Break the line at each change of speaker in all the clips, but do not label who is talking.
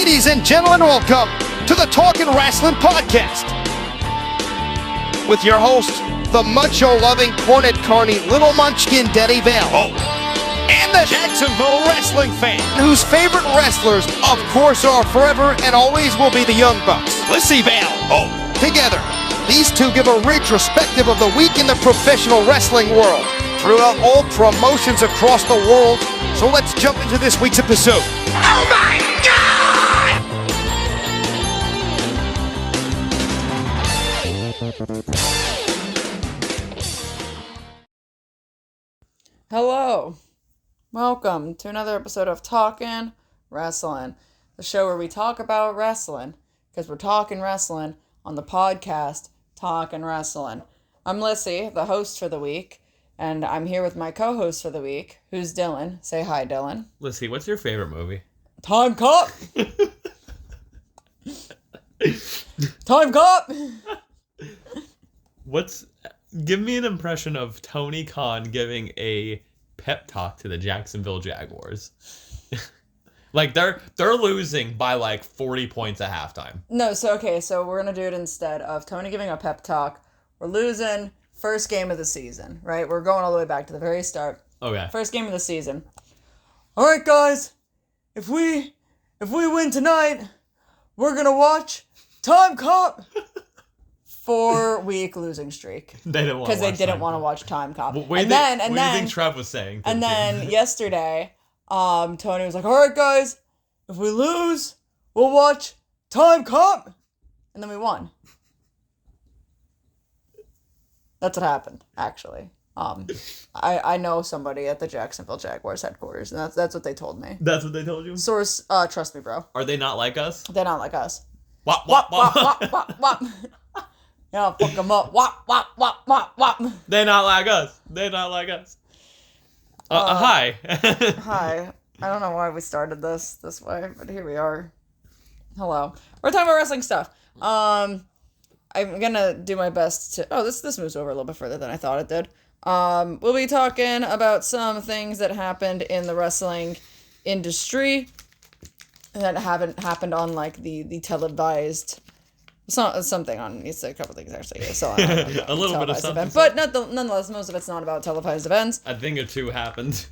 Ladies and gentlemen, welcome to the Talkin Wrasslin podcast with your host, the macho-loving, cornet-carny, little munchkin Denny Vale. And the Jacksonville wrestling fan, whose favorite wrestlers, of course, are forever and always will be the Young Bucks. Lyssie Vale. Together, these two give a retrospective of the week in the professional wrestling world throughout all promotions across the world. So let's jump into this week's episode. Oh my God!
Hello. Welcome to another episode of Talkin Wrasslin, the show where we talk about wrestling, because we're talking wrestling on the podcast Talkin Wrasslin. I'm Lyssie, the host for the week, and I'm here with my co-host for the week, who's Dylan. Say hi, Dylan.
Lyssie, what's your favorite movie?
Time Cop! Time Cop!
Give me an impression of Tony Khan giving a pep talk to the Jacksonville Jaguars. Like they're losing by like 40 points at halftime.
No, so we're gonna do it instead of Tony giving a pep talk. We're losing first game of the season, right? We're going all the way back to the very start.
Okay.
First game of the season. All right, guys. If we win tonight, we're gonna watch Time Cop. 4-week losing streak.
They didn't want
because they didn't want to watch Time Cop.
What do you think Trev was saying?
And then yesterday, Tony was like, "All right, guys, if we lose, we'll watch Time Cop," and then we won. That's what happened, actually. I know somebody at the Jacksonville Jaguars headquarters, and that's what they told me.
That's what they told you?
Source, trust me, bro.
Are they not like us?
They're not like us.
Wop, wop, wop.
Wop, wop, wop. Yeah, fuck them up. Wop, wop, wop, wop, wop.
They're not like us. Hi.
Hi. I don't know why we started this way, but here we are. Hello. We're talking about wrestling stuff. I'm gonna do my best to... Oh, this moves over a little bit further than I thought it did. We'll be talking about some things that happened in the wrestling industry that haven't happened on, like, the televised... Something on... It's a couple things, actually. So,
a little bit of something.
Event. But nonetheless, most of it's not about televised events.
A thing or two happened.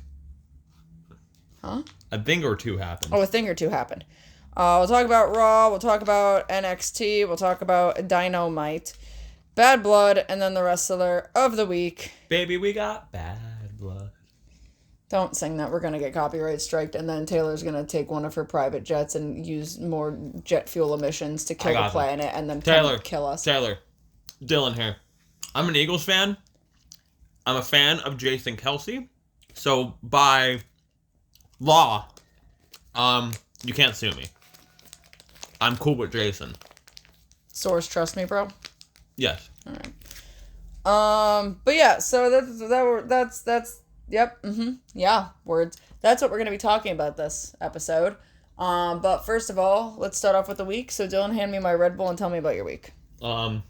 Huh?
A thing or two happened.
Oh, a thing or two happened. We'll talk about Raw, we'll talk about NXT, we'll talk about Dynamite, Bad Blood, and then the wrestler of the week.
Baby, we got Bad Blood.
Don't sing that. We're going to get copyright striked, and then Taylor's going to take one of her private jets and use more jet fuel emissions to kill the planet and then kill us.
Taylor, Dylan here. I'm an Eagles fan. I'm a fan of Jason Kelce. So, by law, you can't sue me. I'm cool with Jason.
Source, trust me, bro?
Yes.
All right. But yeah, so that's yep, yeah, words. That's what we're going to be talking about this episode. But first of all, let's start off with the week. So Dylan, hand me my Red Bull and tell me about your week.
Well,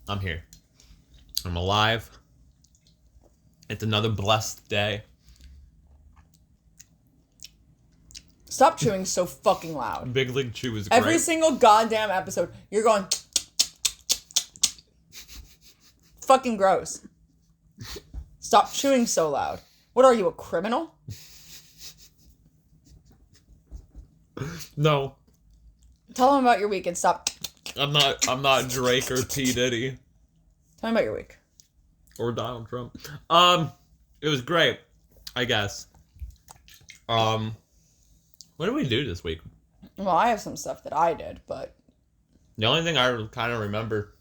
I'm here. I'm alive. It's another blessed day.
Stop chewing so fucking loud.
Big League Chew is great.
Every single goddamn episode, you're going... Fucking gross. Stop chewing so loud. What are you, a criminal?
No.
Tell him about your week and stop...
I'm not Drake or P. Diddy.
Tell me about your week.
Or Donald Trump. It was great, I guess. What did we do this week?
Well, I have some stuff that I did, but...
The only thing I kind of remember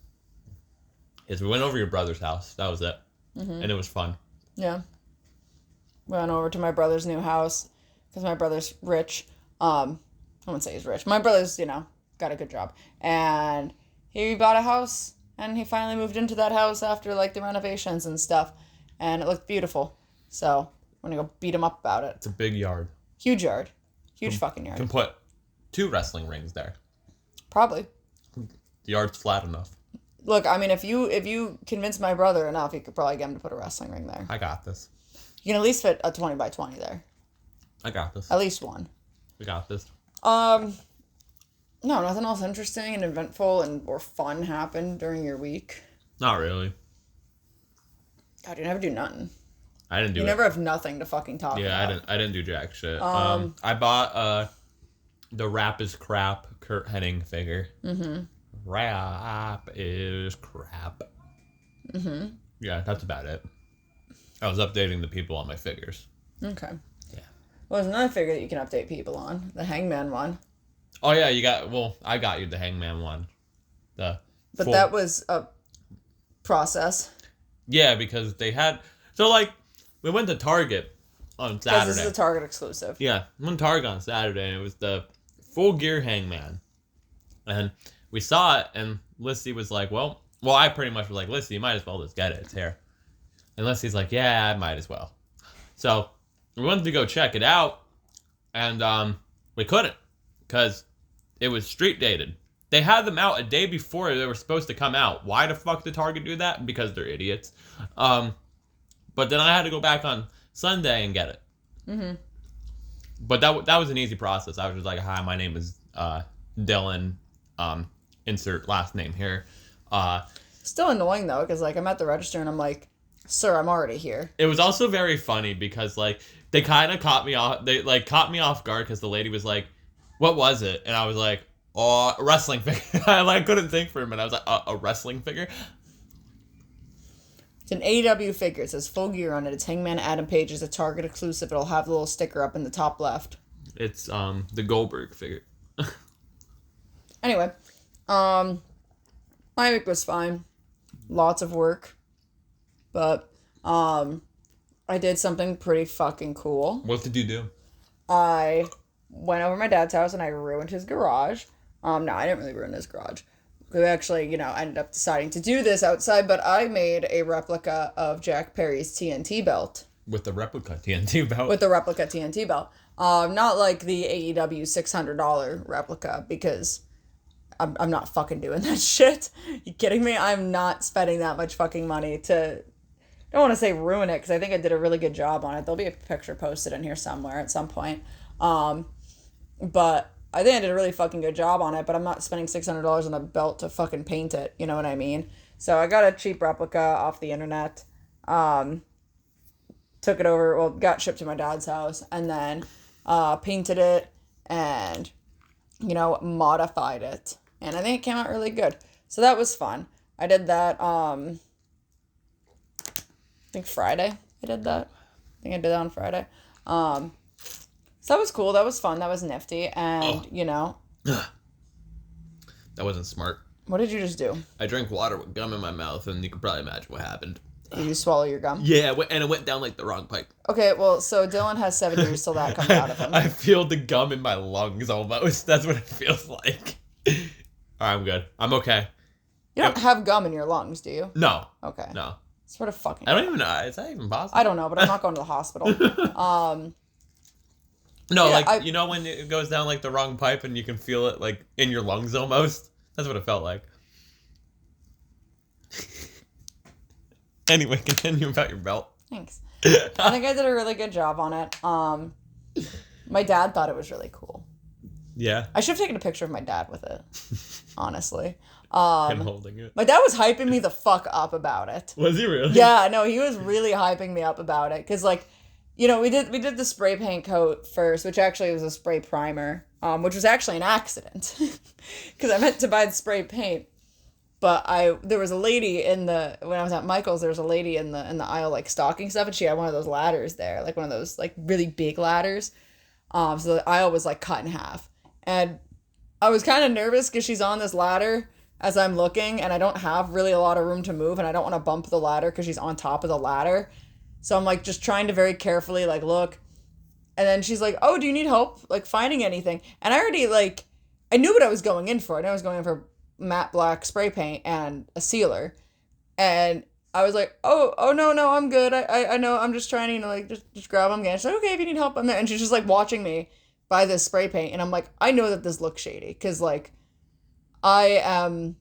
is we went over your brother's house. That was it. Mm-hmm. And it was fun.
Yeah. We went over to my brother's new house because my brother's rich. I wouldn't say he's rich. My brother's, got a good job. And he bought a house, and he finally moved into that house after, like, the renovations and stuff. And it looked beautiful. So, I'm going to go beat him up about it.
It's a big yard.
Huge yard. Huge fucking yard.
Can put 2 wrestling rings there.
Probably.
The yard's flat enough.
Look, I mean, if you convince my brother enough, you could probably get him to put a wrestling ring there.
I got this.
You can at least fit a 20 by 20 there.
I got this.
At least one.
We got this.
No, nothing else interesting and eventful or fun happened during your week.
Not really.
God, you never do nothing.
I didn't do
You
it.
never have nothing to fucking talk about.
I didn't do jack shit. I bought the Rap is Crap Kurt Hennig figure. Mm-hmm. Rap is crap. Mm-hmm. Yeah, that's about it. I was updating the people on my figures.
Okay.
Yeah.
Well, there's another figure that you can update people on. The Hangman one.
Oh yeah, I got you the Hangman one.
But that was a process.
Yeah, because they had... So, like, we went to Target on Saturday.
Because this is a Target exclusive.
Yeah, we went to Target on Saturday, and it was the full gear Hangman. And we saw it, and Lissy was like, well, I pretty much was like, Lissy, you might as well just get it. It's here. And Lissy's like, yeah, I might as well. So, we wanted to go check it out, and we couldn't, because it was street dated. They had them out a day before they were supposed to come out. Why the fuck did Target do that? Because they're idiots. But then I had to go back on Sunday and get it. Mm-hmm. But that was an easy process. I was just like, hi, my name is Dylan. Insert last name here.
Still annoying, though, because, like, I'm at the register and I'm like, sir, I'm already here.
It was also very funny because, like, they kind of caught me off. They, like, caught me off guard because the lady was like, what was it? And I was like, oh, a wrestling figure. I, like, couldn't think for a minute. I was like, a wrestling figure?
It's an AEW figure. It says full gear on it. It's Hangman Adam Page. It's a Target exclusive. It'll have the little sticker up in the top left.
It's the Goldberg figure.
Anyway, my week was fine. Lots of work. But I did something pretty fucking cool.
What did you do?
I went over to my dad's house and I ruined his garage. No, I didn't really ruin his garage. We actually, ended up deciding to do this outside, but I made a replica of Jack Perry's TNT belt.
With the replica TNT belt?
With the replica TNT belt. Not like the AEW $600 replica, because I'm not fucking doing that shit. You kidding me? I'm not spending that much fucking money to... I don't want to say ruin it, because I think I did a really good job on it. There'll be a picture posted in here somewhere at some point. But I think I did a really fucking good job on it, but I'm not spending $600 on a belt to fucking paint it. You know what I mean? So I got a cheap replica off the internet. Took it over, got shipped to my dad's house, and then painted it and, modified it. And I think it came out really good. So that was fun. I did that, I think Friday I did that. I think I did that on Friday. So that was cool. That was fun. That was nifty. And,
That wasn't smart.
What did you just do?
I drank water with gum in my mouth, and you can probably imagine what happened.
Did you swallow your gum?
Yeah, and it went down like the wrong pipe.
Okay, well, so Dylan has 7 years till that comes out of him.
I feel the gum in my lungs almost. That's what it feels like. All right, I'm good. I'm okay.
You don't have gum in your lungs, do you?
No.
Okay.
No.
Sort of fucking.
I don't even know. Is that even possible?
I don't know, but I'm not going to the hospital.
No,
yeah,
like, you know when it goes down like the wrong pipe and you can feel it like in your lungs almost? That's what it felt like. Anyway, continue about your belt.
Thanks. I think I did a really good job on it. My dad thought it was really cool.
Yeah.
I should have taken a picture of my dad with it, honestly.
Him holding it.
My dad was hyping me the fuck up about it.
Was he really?
Yeah, no, he was really hyping me up about it. Because, like, we did the spray paint coat first, which actually was a spray primer, which was actually an accident. Because I meant to buy the spray paint. But there was a lady when I was at Michael's, there was a lady in the aisle, like, stocking stuff, and she had one of those ladders there, like one of those, like, really big ladders. So the aisle was, like, cut in half. And I was kind of nervous because she's on this ladder as I'm looking, and I don't have really a lot of room to move, and I don't want to bump the ladder because she's on top of the ladder. So I'm, like, just trying to very carefully, like, look. And then she's like, oh, do you need help, like, finding anything? And I already, like, I knew what I was going in for. I knew I was going in for matte black spray paint and a sealer. And I was like, oh no, I'm good. I know, I'm just trying to, like, just grab them again. She's like, okay, if you need help, I'm there. And she's just, like, watching me buy this spray paint. And I'm like, I know that this looks shady. Because, like, I am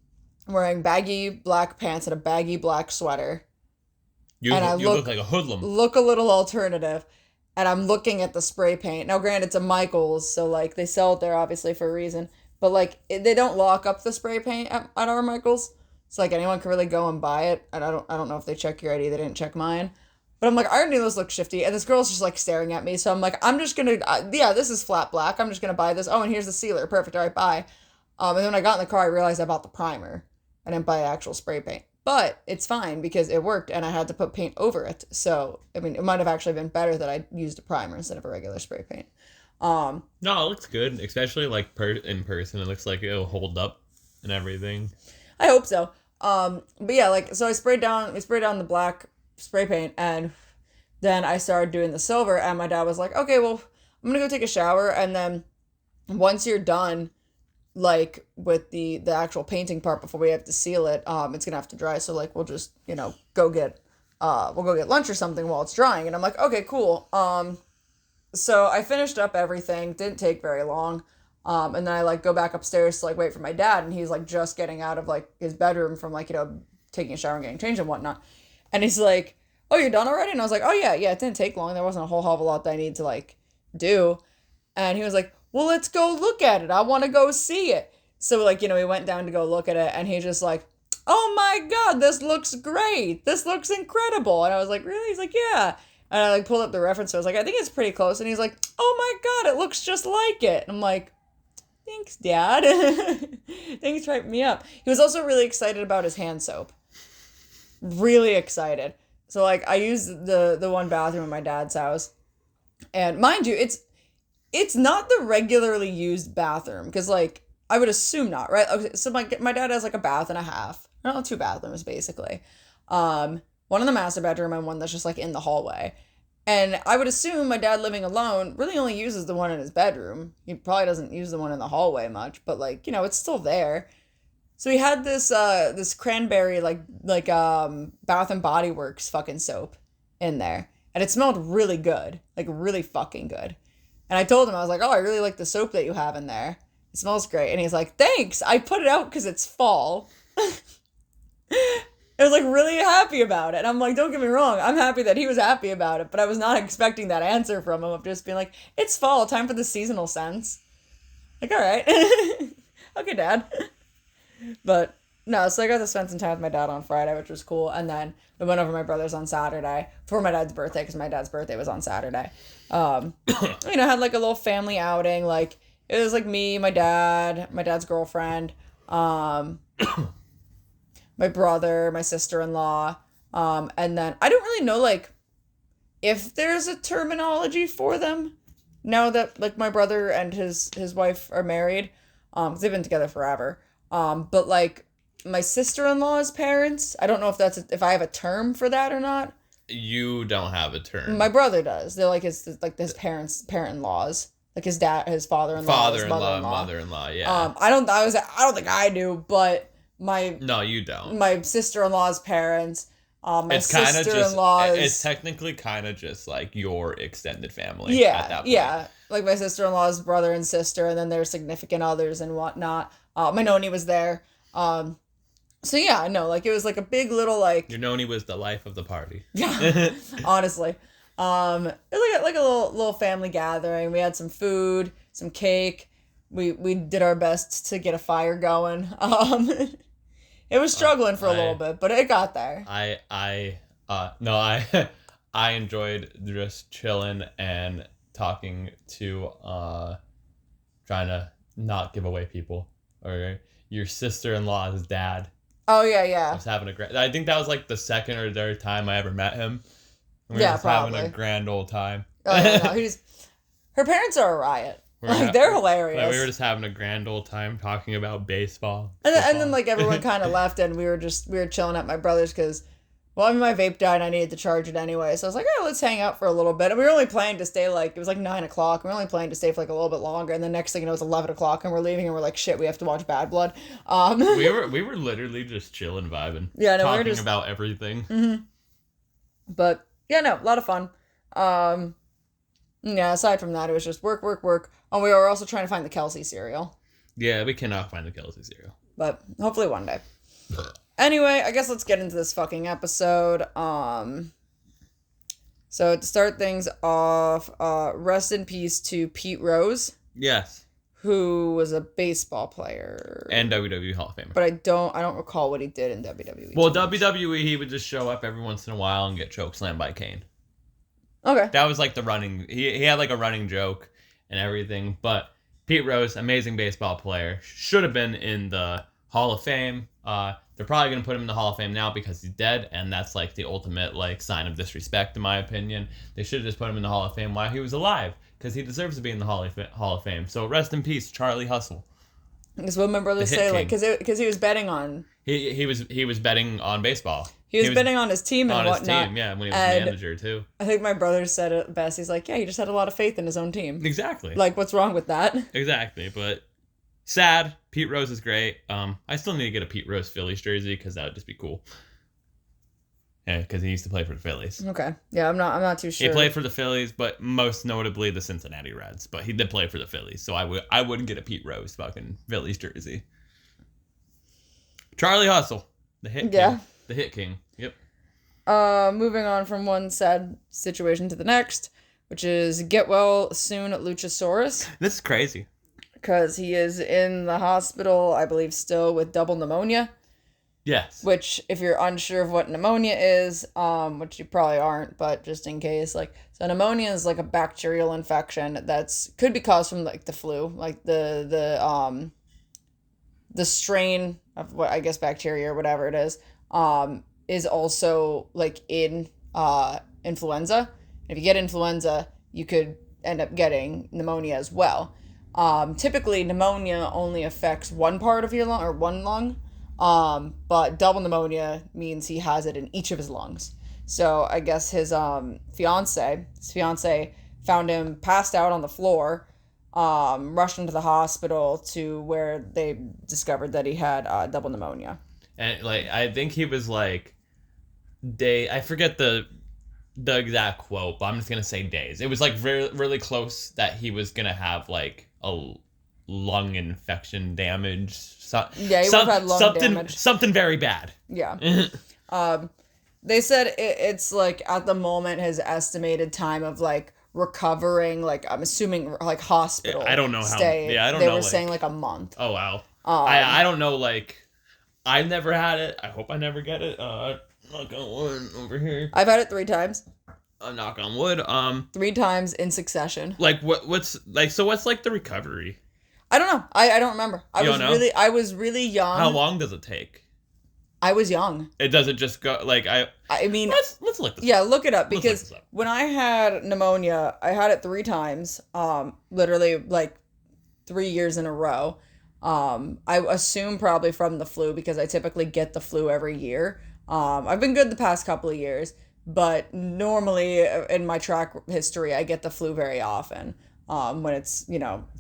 wearing baggy black pants and a baggy black sweater.
You look like a hoodlum.
Look a little alternative. and I'm looking at the spray paint. Now, granted, it's a Michaels, so, like, they sell it there, obviously, for a reason. But, like, they don't lock up the spray paint at our Michaels. So, like, anyone can really go and buy it. And I don't know if they check your ID. They didn't check mine. But I'm like, I already knew this looked shifty. And this girl's just, like, staring at me. So I'm like, I'm just going to, yeah, this is flat black. I'm just going to buy this. Oh, and here's the sealer. Perfect. All right, bye. And then when I got in the car, I realized I bought the primer. I didn't buy actual spray paint. But it's fine because it worked and I had to put paint over it. So, I mean, it might have actually been better that I used a primer instead of a regular spray paint.
No, it looks good, especially like in person. It looks like it'll hold up and everything.
I hope so. But yeah, like, so we sprayed down the black spray paint, and then I started doing the silver, and my dad was like, okay, well, I'm gonna go take a shower, and then once you're done, like, with the actual painting part before we have to seal it, it's gonna have to dry, so, like, we'll just, go get lunch or something while it's drying. And I'm like, okay, cool. So I finished up everything, didn't take very long. And then I, like, go back upstairs to, like, wait for my dad, and he's, like, just getting out of, like, his bedroom from, like, taking a shower and getting changed and whatnot. And he's like, oh, you're done already? And I was like, oh, yeah, it didn't take long. There wasn't a whole hell of a lot that I need to, like, do. And he was like, well, let's go look at it. I want to go see it. So, like, we went down to go look at it, and he's just like, oh, my God, this looks great. This looks incredible. And I was like, really? He's like, yeah. And I, like, pulled up the reference, so I was like, I think it's pretty close. And he's like, oh, my God, it looks just like it. And I'm like, thanks, Dad. Thanks for hyping me up. He was also really excited about his hand soap. Really excited. So, like, I used the one bathroom in my dad's house. And mind you, it's not the regularly used bathroom. Because, like, I would assume not, right? Okay, so my dad has, like, a bath and a half. No, 2 bathrooms, basically. One in the master bedroom and one that's just, like, in the hallway. And I would assume my dad, living alone, really only uses the one in his bedroom. He probably doesn't use the one in the hallway much, but, like, it's still there. So he had this cranberry, Bath and Body Works fucking soap in there. And it smelled really good. Like, really fucking good. And I told him, I was like, oh, I really like the soap that you have in there. It smells great. And he's like, thanks. I put it out because it's fall. I was, like, really happy about it. And I'm like, don't get me wrong, I'm happy that he was happy about it, but I was not expecting that answer from him of just being like, it's fall, time for the seasonal scents. Like, all right. Okay, Dad. But, no, so I got to spend some time with my dad on Friday, which was cool. And then we went over to my brother's on Saturday for my dad's birthday, because my dad's birthday was on Saturday. Had, like, a little family outing. Like, it was, like, me, my dad's girlfriend, my brother, my sister-in-law, and then I don't really know, like, if there's a terminology for them now that, like, my brother and his wife are married, because they've been together forever, but, like, my sister-in-law's parents, I don't know if I have a term for that or not.
You don't have a term.
My brother does. They're, like, his parents, parent-in-laws, like, his father-in-law, his
mother-in-law, yeah.
I don't think I do, but
No, you don't.
My sister-in-law's parents,
it's
sister-in-law's...
It's technically kind of just, like, your extended family.
Yeah,
at that point.
yeah. Like, my sister-in-law's brother and sister, and then their significant others and whatnot. My noni was there. So, yeah, no, like, it was, like, a big little, like...
Your noni was the life of the party.
Yeah, honestly. It was, like a little family gathering. We had some food, some cake. We did our best to get a fire going. It was struggling for a little bit, but it got there.
I enjoyed just chilling and talking to, trying to not give away people, or your sister-in-law's dad.
Oh, yeah.
I was having I think that was, like, the second or third time I ever met him. And we were just
probably
having a grand old time.
Oh, no. Her parents are a riot. They're hilarious.
Like, we were just having a grand old time talking about baseball.
And then like, everyone kind of left, and we were chilling at my brother's because, well, I mean, my vape died and I needed to charge it anyway. So I was like, oh, let's hang out for a little bit. And we were only planning to stay, like, it was like 9 o'clock. We were only planning to stay for, like, a little bit longer. And the next thing you know, it's 11 o'clock and we're leaving, and we're like, shit, we have to watch Bad Blood.
We were literally just chilling, vibing.
Yeah, no,
talking about everything.
Mm-hmm. But, yeah, no, a lot of fun. Yeah, aside from that, it was just work. And we were also trying to find the Kelsey cereal.
Yeah, we cannot find the Kelsey cereal.
But hopefully one day. Anyway, I guess let's get into this fucking episode. So to start things off, rest in peace to Pete Rose,
Yes.
who was a baseball player
And WWE Hall of Famer.
But I don't recall what he did in WWE.
Well, WWE, he would just show up every once in a while and get chokeslammed by Kane.
Okay.
That was like the running. He had like a running joke and everything. But Pete Rose, amazing baseball player, should have been in the Hall of Fame. They're probably gonna put him in the Hall of Fame now because he's dead, and that's like the ultimate like sign of disrespect, in my opinion. They should have just put him in the Hall of Fame while he was alive, because he deserves to be in the Hall of Fame. So rest in peace, Charlie Hustle.
That's what my brother say, like, because he was betting on.
He was betting on baseball.
He was betting on his team and whatnot.
On his team, yeah, when he was manager too.
I think my brother said it best. He's like, yeah, he just had a lot of faith in his own team.
Exactly.
Like, what's wrong with that?
Exactly, but sad. Pete Rose is great. I still need to get a Pete Rose Phillies jersey because that would just be cool. Yeah, because he used to play for the Phillies.
Okay. Yeah, I'm not too sure.
He played for the Phillies, but most notably the Cincinnati Reds. But he did play for the Phillies, so I wouldn't get a Pete Rose fucking Phillies jersey. Charlie Hustle, the hit king. The hit king. Yep.
Moving on from one sad situation to the next, which is get well soon Luchasaurus.
This is crazy.
Because he is in the hospital, I believe, still with double pneumonic.
Yes.
Which, if you're unsure of what pneumonia is, which you probably aren't, but just in case, like, so pneumonia is like a bacterial infection could be caused from like the flu, like the strain of what I guess bacteria or whatever it is also like in influenza. If you get influenza, you could end up getting pneumonia as well. Typically pneumonia only affects one part of your lung or one lung. But double pneumonia means he has it in each of his lungs. So I guess his fiance found him passed out on the floor, rushed him to the hospital to where they discovered that he had double pneumonia.
And like I think he was like I forget the exact quote, but I'm just gonna say days. It was like really close that he was gonna have like a lung infection damage.
Yeah, he would have had lung damage.
Something very bad.
Yeah. They said it's like at the moment his estimated time of like recovering, like I'm assuming like hospital.
I don't know
stay.
How. Yeah, I don't
know.
They
were
like,
saying like a month.
Oh wow. I don't know. Like I've never had it. I hope I never get it. Knock on wood over here.
I've had it 3 times.
Knock on wood.
3 times in succession.
Like what's like? So what's like the recovery?
I don't know. I don't remember. I was really young.
How long does it take?
I was young.
It doesn't just go like I mean. Let's look this.
Yeah, look it up because when I had pneumonia, I had it 3 times. Literally like 3 years in a row. I assume probably from the flu because I typically get the flu every year. I've been good the past couple of years, but normally in my track history, I get the flu very often. When it's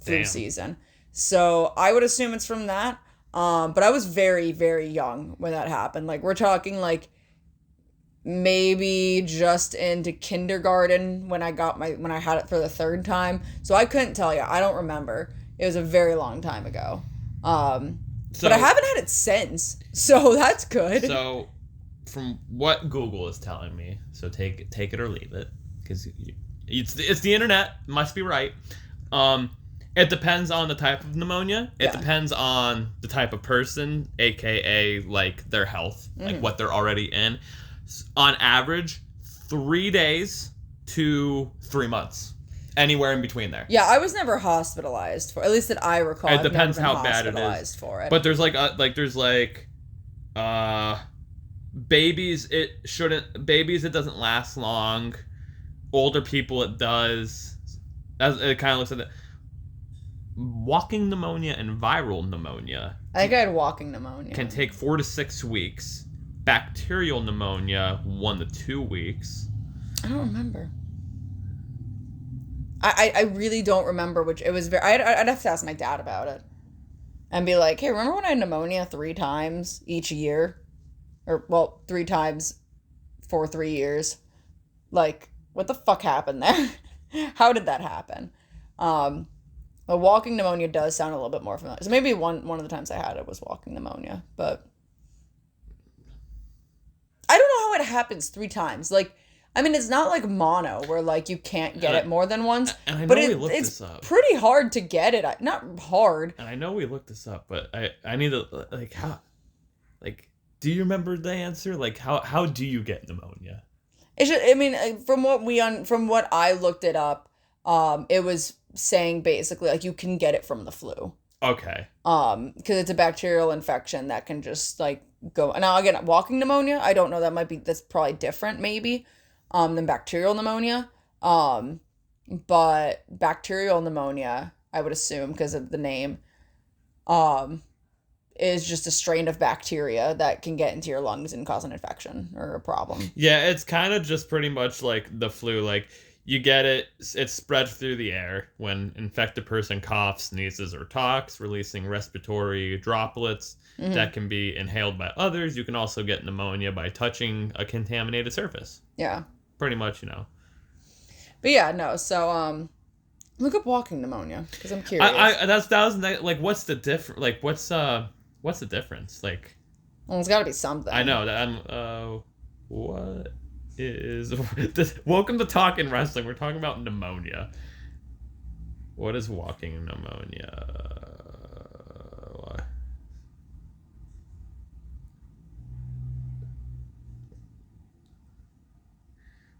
flu season. So I would assume it's from that. But I was very, very young when that happened. Like we're talking like maybe just into kindergarten when I had it for the 3rd time. So I couldn't tell you. I don't remember. It was a very long time ago. But I haven't had it since. So that's good.
So from what Google is telling me, so take it or leave it, because it's the internet, must be right. It depends on the type of pneumonia. It depends on the type of person, aka like their health, like what they're already in. On average, 3 days to 3 months, anywhere in between there.
Yeah, I was never hospitalized for. At least that I recall.
It depends how bad it is.
For it.
But there's babies. Babies. It doesn't last long. Older people, it does. It kind of looks at it. Walking pneumonia and viral pneumonia.
I think I had walking pneumonia.
Can take 4 to 6 weeks. Bacterial pneumonia, 1 to 2 weeks.
I don't remember. I really don't remember which. It was very. I'd have to ask my dad about it, and be like, "Hey, remember when I had pneumonia 3 times each year, or 3 times for 3 years? Like, what the fuck happened there? How did that happen?" But walking pneumonia does sound a little bit more familiar. So maybe one of the times I had it was walking pneumonia, but I don't know how it happens 3 times. Like, I mean, it's not like mono where like you can't get it more than once.
And I know
but
we looked
it's
this up.
pretty hard to get it. Not hard.
And I know we looked this up, but I need to like how, like, do you remember the answer? Like how do you get pneumonia?
It's just, I mean, from what I looked it up, it was saying basically like you can get it from the flu.
Okay.
Because it's a bacterial infection that can just like go. Now again, walking pneumonia, I don't know. That's probably different maybe, than bacterial pneumonia. But bacterial pneumonia, I would assume because of the name, is just a strain of bacteria that can get into your lungs and cause an infection or a problem.
Yeah, it's kind of just pretty much like the flu. Like, you get it, it's spread through the air when infected person coughs, sneezes, or talks, releasing respiratory droplets that can be inhaled by others. You can also get pneumonia by touching a contaminated surface.
Yeah.
Pretty much, you know.
But yeah, no. So, look up walking pneumonia because I'm curious.
What's the difference? Like, what's the difference? Like,
well, it's got to be something.
I know that what is this? Welcome to Talkin Wrasslin. We're talking about pneumonia. What is walking pneumonia?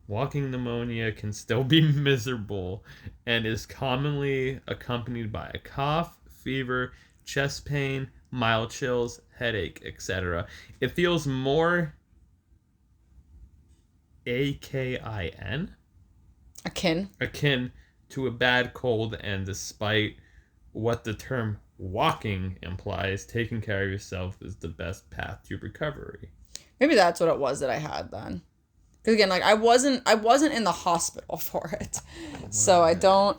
Walking pneumonia can still be miserable and is commonly accompanied by a cough, fever, chest pain, mild chills, headache, etc. It feels more akin to a bad cold, and despite what the term walking implies, taking care of yourself is the best path to recovery.
Maybe that's what it was that I had then. Because again, like I wasn't in the hospital for it, so I don't.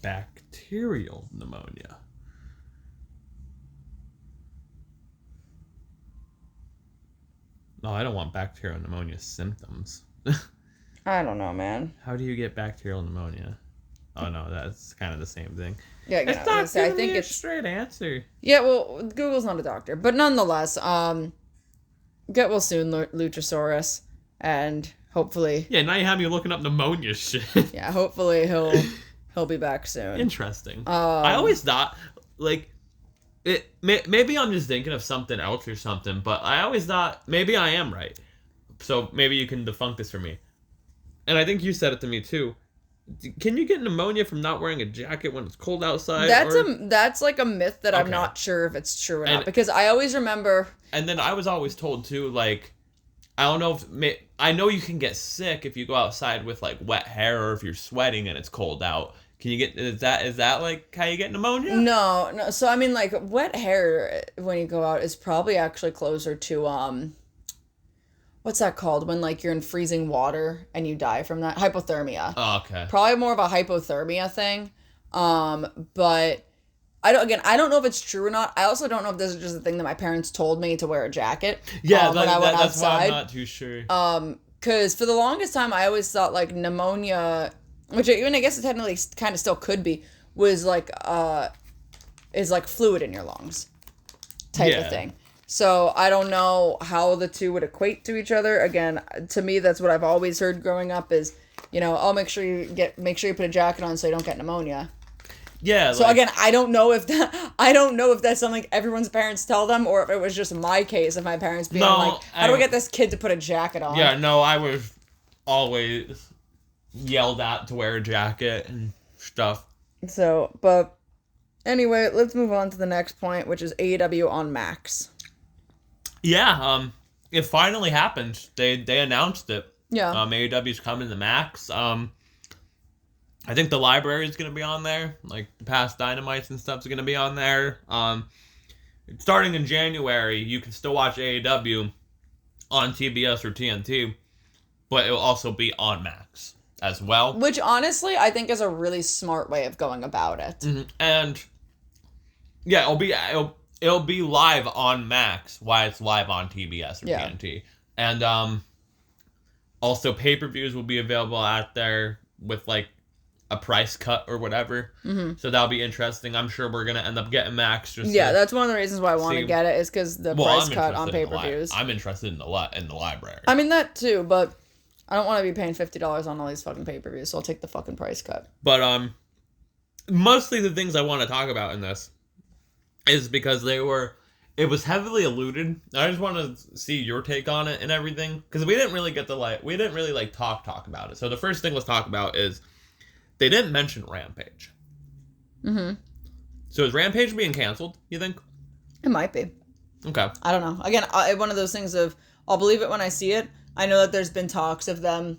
Bacterial pneumonia. No, I don't want bacterial pneumonia symptoms.
I don't know, man.
How do you get bacterial pneumonia? Oh no, that's kind of the same thing.
Yeah,
it's not giving me a straight answer.
Yeah, well, Google's not a doctor, but nonetheless, get well soon, Luchasaurus, and hopefully.
Yeah, now you have me looking up pneumonia shit.
Yeah, hopefully he'll be back soon.
Interesting. I always thought like. Maybe I'm just thinking of something else or something, but I always thought maybe I am right. So maybe you can debunk this for me. And I think you said it to me too. Can you get pneumonia from not wearing a jacket when it's cold outside?
That's like a myth that I'm not sure if it's true or not, because I always remember. And
then I was always told too, like, I don't know I know you can get sick if you go outside with like wet hair or if you're sweating and it's cold out. Can you get, is that like how you get pneumonia?
No. So I mean, like wet hair when you go out is probably actually closer to what's that called when like you're in freezing water and you die from that? Hypothermia.
Oh, okay.
Probably more of a hypothermia thing. But I don't know if it's true or not. I also don't know if this is just a thing that my parents told me to wear a jacket.
Yeah,
when I went
that's
outside.
why I'm not too sure.
Because for the longest time I always thought like pneumonia, which even I guess it technically kind of still could be, was like is like fluid in your lungs type of thing. So I don't know how the two would equate to each other. Again, to me, that's what I've always heard growing up is, oh, make sure you put a jacket on so you don't get pneumonia.
Yeah.
So again, I don't know if that's something everyone's parents tell them, or if it was just my case of my parents being like, how do I get this kid to put a jacket on?
Yeah, no, I was always yelled at to wear a jacket and stuff.
So, but anyway, let's move on to the next point, which is AEW on Max.
Yeah, it finally happened. They announced it.
Yeah.
AEW's coming to Max. I think the library is going to be on there. Like, the past Dynamites and stuff is going to be on there. Starting in January, you can still watch AEW on TBS or TNT, but it will also be on Max as well.
Which, honestly, I think is a really smart way of going about it.
Mm-hmm. And, yeah, it'll be live on Max while it's live on TBS or TNT. And, also, pay-per-views will be available out there with, like, a price cut or whatever. Mm-hmm. So that'll be interesting. I'm sure we're gonna end up getting Max.
That's one of the reasons why I want to get it is because the price cut on pay-per-views.
I'm interested in the library.
I mean that too, but I don't want to be paying $50 on all these fucking pay-per-views, so I'll take the fucking price cut.
But mostly the things I want to talk about in this is because it was heavily alluded. I just want to see your take on it and everything, because we didn't really talk about it. So the first thing let's talk about is they didn't mention Rampage.
Mm-hmm.
So is Rampage being canceled, you think?
It might be.
Okay.
I don't know. Again, one of those things of I'll believe it when I see it. I know that there's been talks of them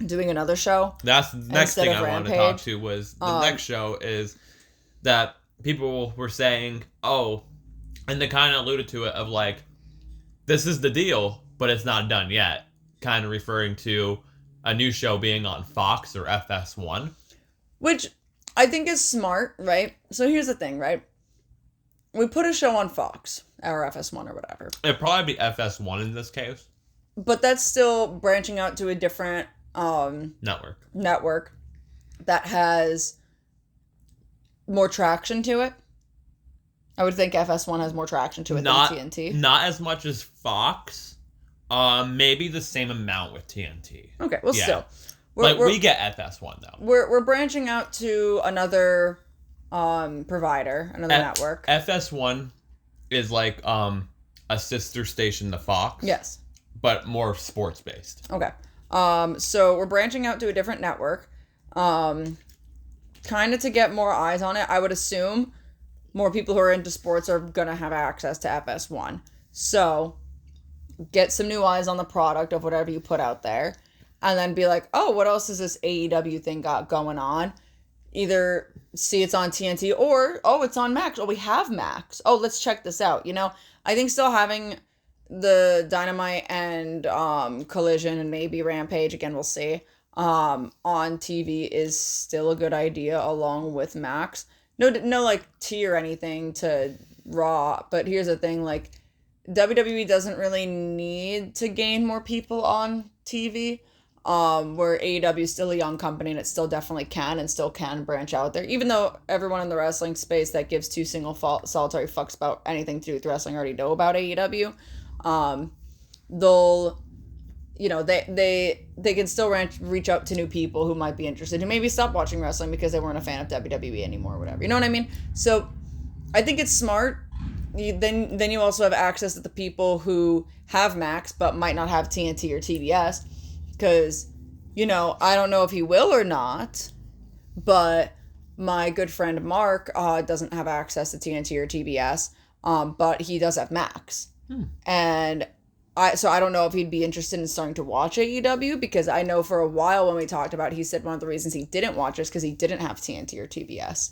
doing another show.
That's the next thing I wanted to talk to was the next show is that people were saying, oh, and they kind of alluded to it of like, this is the deal, but it's not done yet. Kind of referring to a new show being on Fox or FS1.
Which I think is smart, right? So here's the thing, right? We put a show on Fox or FS1 or whatever.
It'd probably be FS1 in this case.
But that's still branching out to a different network that has more traction to it. I would think FS1 has more traction to it than TNT.
Not as much as Fox. Maybe the same amount with TNT.
Okay, well, still.
We get FS1, though.
We're branching out to another provider, another network.
FS1 is like a sister station to Fox.
Yes.
But more sports-based.
Okay. So we're branching out to a different network. Kind of to get more eyes on it. I would assume more people who are into sports are going to have access to FS1. So get some new eyes on the product of whatever you put out there. And then be like, oh, what else is this AEW thing got going on? Either see it's on TNT or, oh, it's on Max. Oh, we have Max. Oh, let's check this out. You know, I think still having the Dynamite and Collision and maybe Rampage, again, we'll see, on TV is still a good idea along with Max. No, like, tea or anything to Raw, but here's the thing, like, WWE doesn't really need to gain more people on TV, where AEW is still a young company and it still definitely can branch out there, even though everyone in the wrestling space that gives two solitary fucks about anything to do with wrestling already know about AEW. They'll, you know, they can still reach out to new people who might be interested, who maybe stop watching wrestling because they weren't a fan of WWE anymore or whatever. You know what I mean? So I think it's smart. Then you also have access to the people who have Max but might not have TNT or TBS, because, you know, I don't know if he will or not, but my good friend Mark doesn't have access to TNT or TBS, but he does have Max. And I don't know if he'd be interested in starting to watch AEW, because I know for a while when we talked about it, he said one of the reasons he didn't watch it is because he didn't have TNT or TBS.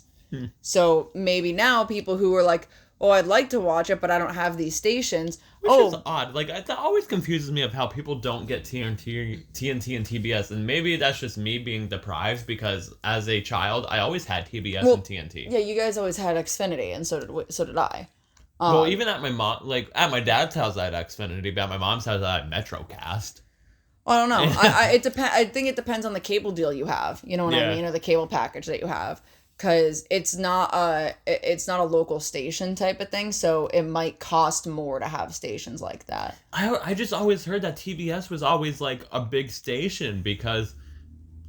So maybe now people who are like, oh, I'd like to watch it, but I don't have these stations.
Which is odd. Like, that always confuses me of how people don't get TNT and TBS. And maybe that's just me being deprived, because as a child, I always had TBS and TNT.
Yeah, you guys always had Xfinity, and so did I.
Well, even at my mom, like, at my dad's house, I had Xfinity, but at my mom's house, I had MetroCast.
I don't know. I think it depends on the cable deal you have. You know what I mean? Or the cable package that you have. Because it's not a local station type of thing, so it might cost more to have stations like that.
I just always heard that TBS was always like a big station because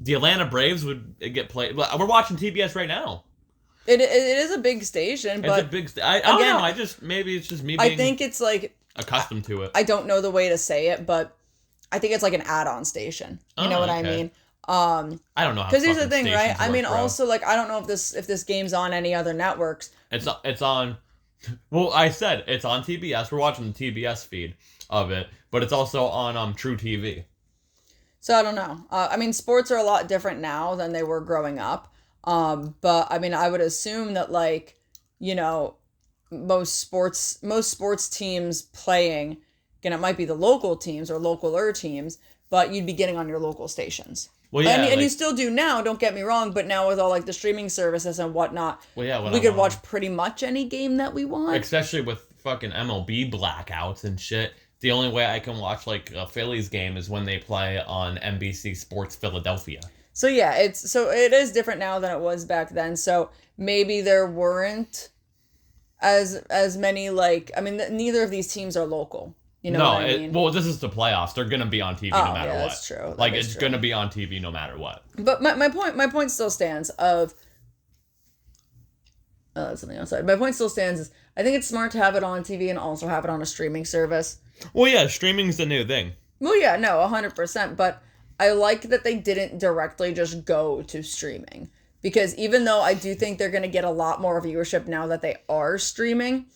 the Atlanta Braves would get played. We're watching TBS right now.
It is a big station, but
it's a big. I don't know. Maybe it's just me. Being
I think it's like
accustomed to it.
I don't know the way to say it, but I think it's like an add-on station. You know what I mean?
I don't know how.
Because here's the thing, right? I mean, also, like, I don't know if this game's on any other networks.
It's on. Well, I said it's on TBS. We're watching the TBS feed of it, but it's also on True TV.
So I don't know. I mean, sports are a lot different now than they were growing up. But I mean, I would assume that, like, you know, most sports teams playing, again, it might be the local teams or localer teams, but you'd be getting on your local stations. Well, yeah, and you still do now, don't get me wrong, but now with all, like, the streaming services and whatnot, we could watch pretty much any game that we want.
Especially with fucking MLB blackouts and shit. The only way I can watch, like, a Phillies game is when they play on NBC Sports Philadelphia.
So yeah, it is different now than it was back then. So maybe there weren't as many, like, I mean, neither of these teams are local. You know what I mean?
Well, this is the playoffs. They're gonna be on TV no matter what.
That's true.
Like, it's gonna be on TV no matter what.
But my point still stands of. Oh, that's something outside. My point still stands is I think it's smart to have it on TV and also have it on a streaming service.
Well, yeah, streaming's the new thing.
Well, yeah, no, 100%. But I like that they didn't directly just go to streaming. Because even though I do think they're going to get a lot more viewership now that they are streaming,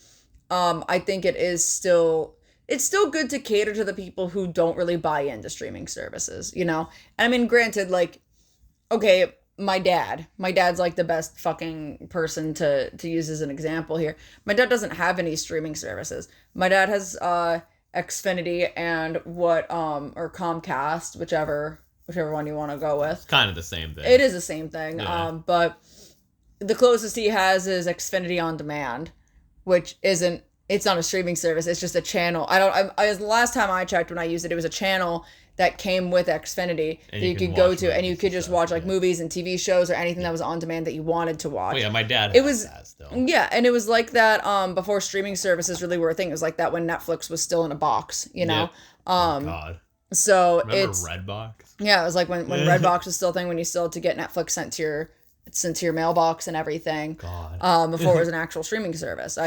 I think it's still good to cater to the people who don't really buy into streaming services, you know? And I mean, granted, like, okay, my dad's like the best fucking person to use as an example here. My dad doesn't have any streaming services. My dad has Xfinity and or Comcast, whichever one you want to go with.
It's kind of the same thing.
It is the same thing.
Yeah.
But the closest he has is Xfinity On Demand, which it's not a streaming service. It's just a channel. The last time I checked when I used it, it was a channel that came with Xfinity that you could go to, and you could just watch like movies and TV shows or anything that was on demand that you wanted to watch.
Oh yeah, my dad has that still.
Yeah, and it was like that before streaming services really were a thing. It was like that when Netflix was still in a box, you know?
Oh God.
So
remember Redbox?
Yeah, it was like when Redbox was still a thing, when you still had to get Netflix sent to your mailbox and everything.
God.
Before it was an actual streaming service.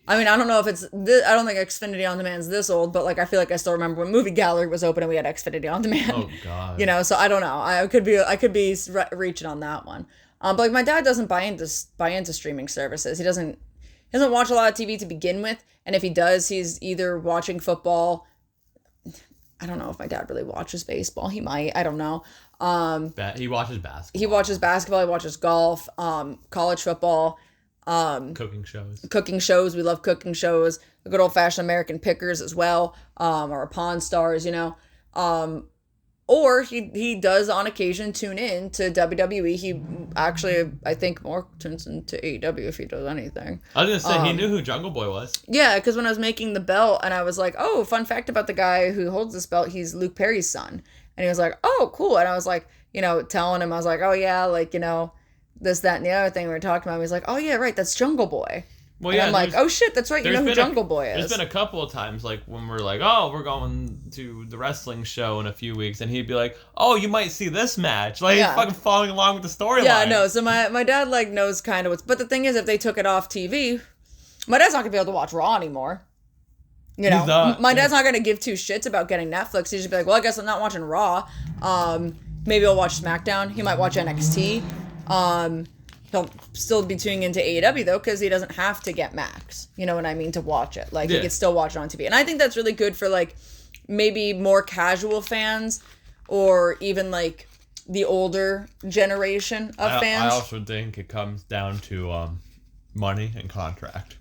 I mean, I don't know if it's this, I don't think Xfinity On Demand is this old, but like I feel like I still remember when Movie Gallery was open and we had Xfinity On Demand.
Oh God.
You know, so I don't know. I could be reaching on that one. But like my dad doesn't buy into streaming services. He doesn't watch a lot of TV to begin with, and if he does, he's either watching football. I don't know if my dad really watches baseball. He might. I don't know.
He watches basketball.
He watches basketball. He watches golf. College football.
Cooking shows.
Cooking shows. We love cooking shows. The good old fashioned American Pickers as well. Or Pawn Stars, you know. Or he does on occasion tune in to WWE. He actually, I think, more tunes into AEW if he does anything.
I was gonna say he knew who Jungle Boy was.
Yeah, because when I was making the belt and I was like, oh, fun fact about the guy who holds this belt, he's Luke Perry's son. And he was like, oh, cool. And I was like, you know, telling him, I was like, oh yeah, like, you know, this, that, and the other thing we were talking about. He was like, oh yeah, right, that's Jungle Boy. Well, yeah, and I'm like, oh shit, that's right, you know who Jungle Boy is.
There's been a couple of times, like, when we're like, oh, we're going to the wrestling show in a few weeks, and he'd be like, oh, you might see this match. Like, he's fucking following along with the storyline.
Yeah, no, so my dad, like, knows kind of what's... But the thing is, if they took it off TV, my dad's not going to be able to watch Raw anymore. You know? My dad's not going to give two shits about getting Netflix. He'd just be like, well, I guess I'm not watching Raw. Maybe I'll watch SmackDown. He might watch NXT. He'll still be tuning into AEW, though, because he doesn't have to get Max. You know what I mean? To watch it. Like, he could still watch it on TV. And I think that's really good for, like, maybe more casual fans or even, like, the older generation of fans.
I also think it comes down to money and contract.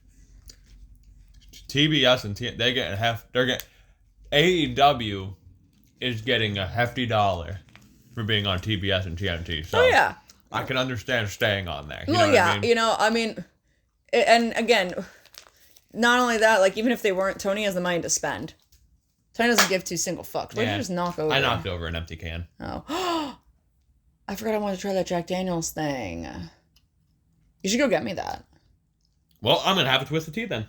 TBS and AEW is getting a hefty dollar for being on TBS and TNT. So.
Oh, yeah.
I can understand staying on there. You
know
what I mean?
You know, I mean, and again, not only that, like, even if they weren't, Tony has the money to spend. Tony doesn't give two single fucks. Why did you just knock over?
I knocked over an empty can.
Oh. I forgot I wanted to try that Jack Daniels thing. You should go get me that.
Well, I'm going to have a twisted tea then.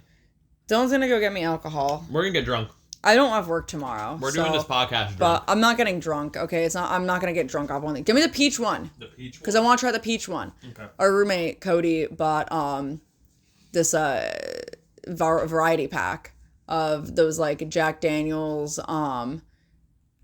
Dylan's going to go get me alcohol.
We're going to get drunk.
I don't have work tomorrow.
We're doing this podcast drunk.
But I'm not getting drunk, okay? I'm not going to get drunk off one thing. Give me the peach one.
The peach one?
Because I want to try the peach one.
Okay.
Our roommate, Cody, bought this variety pack of those, like, Jack Daniels, I don't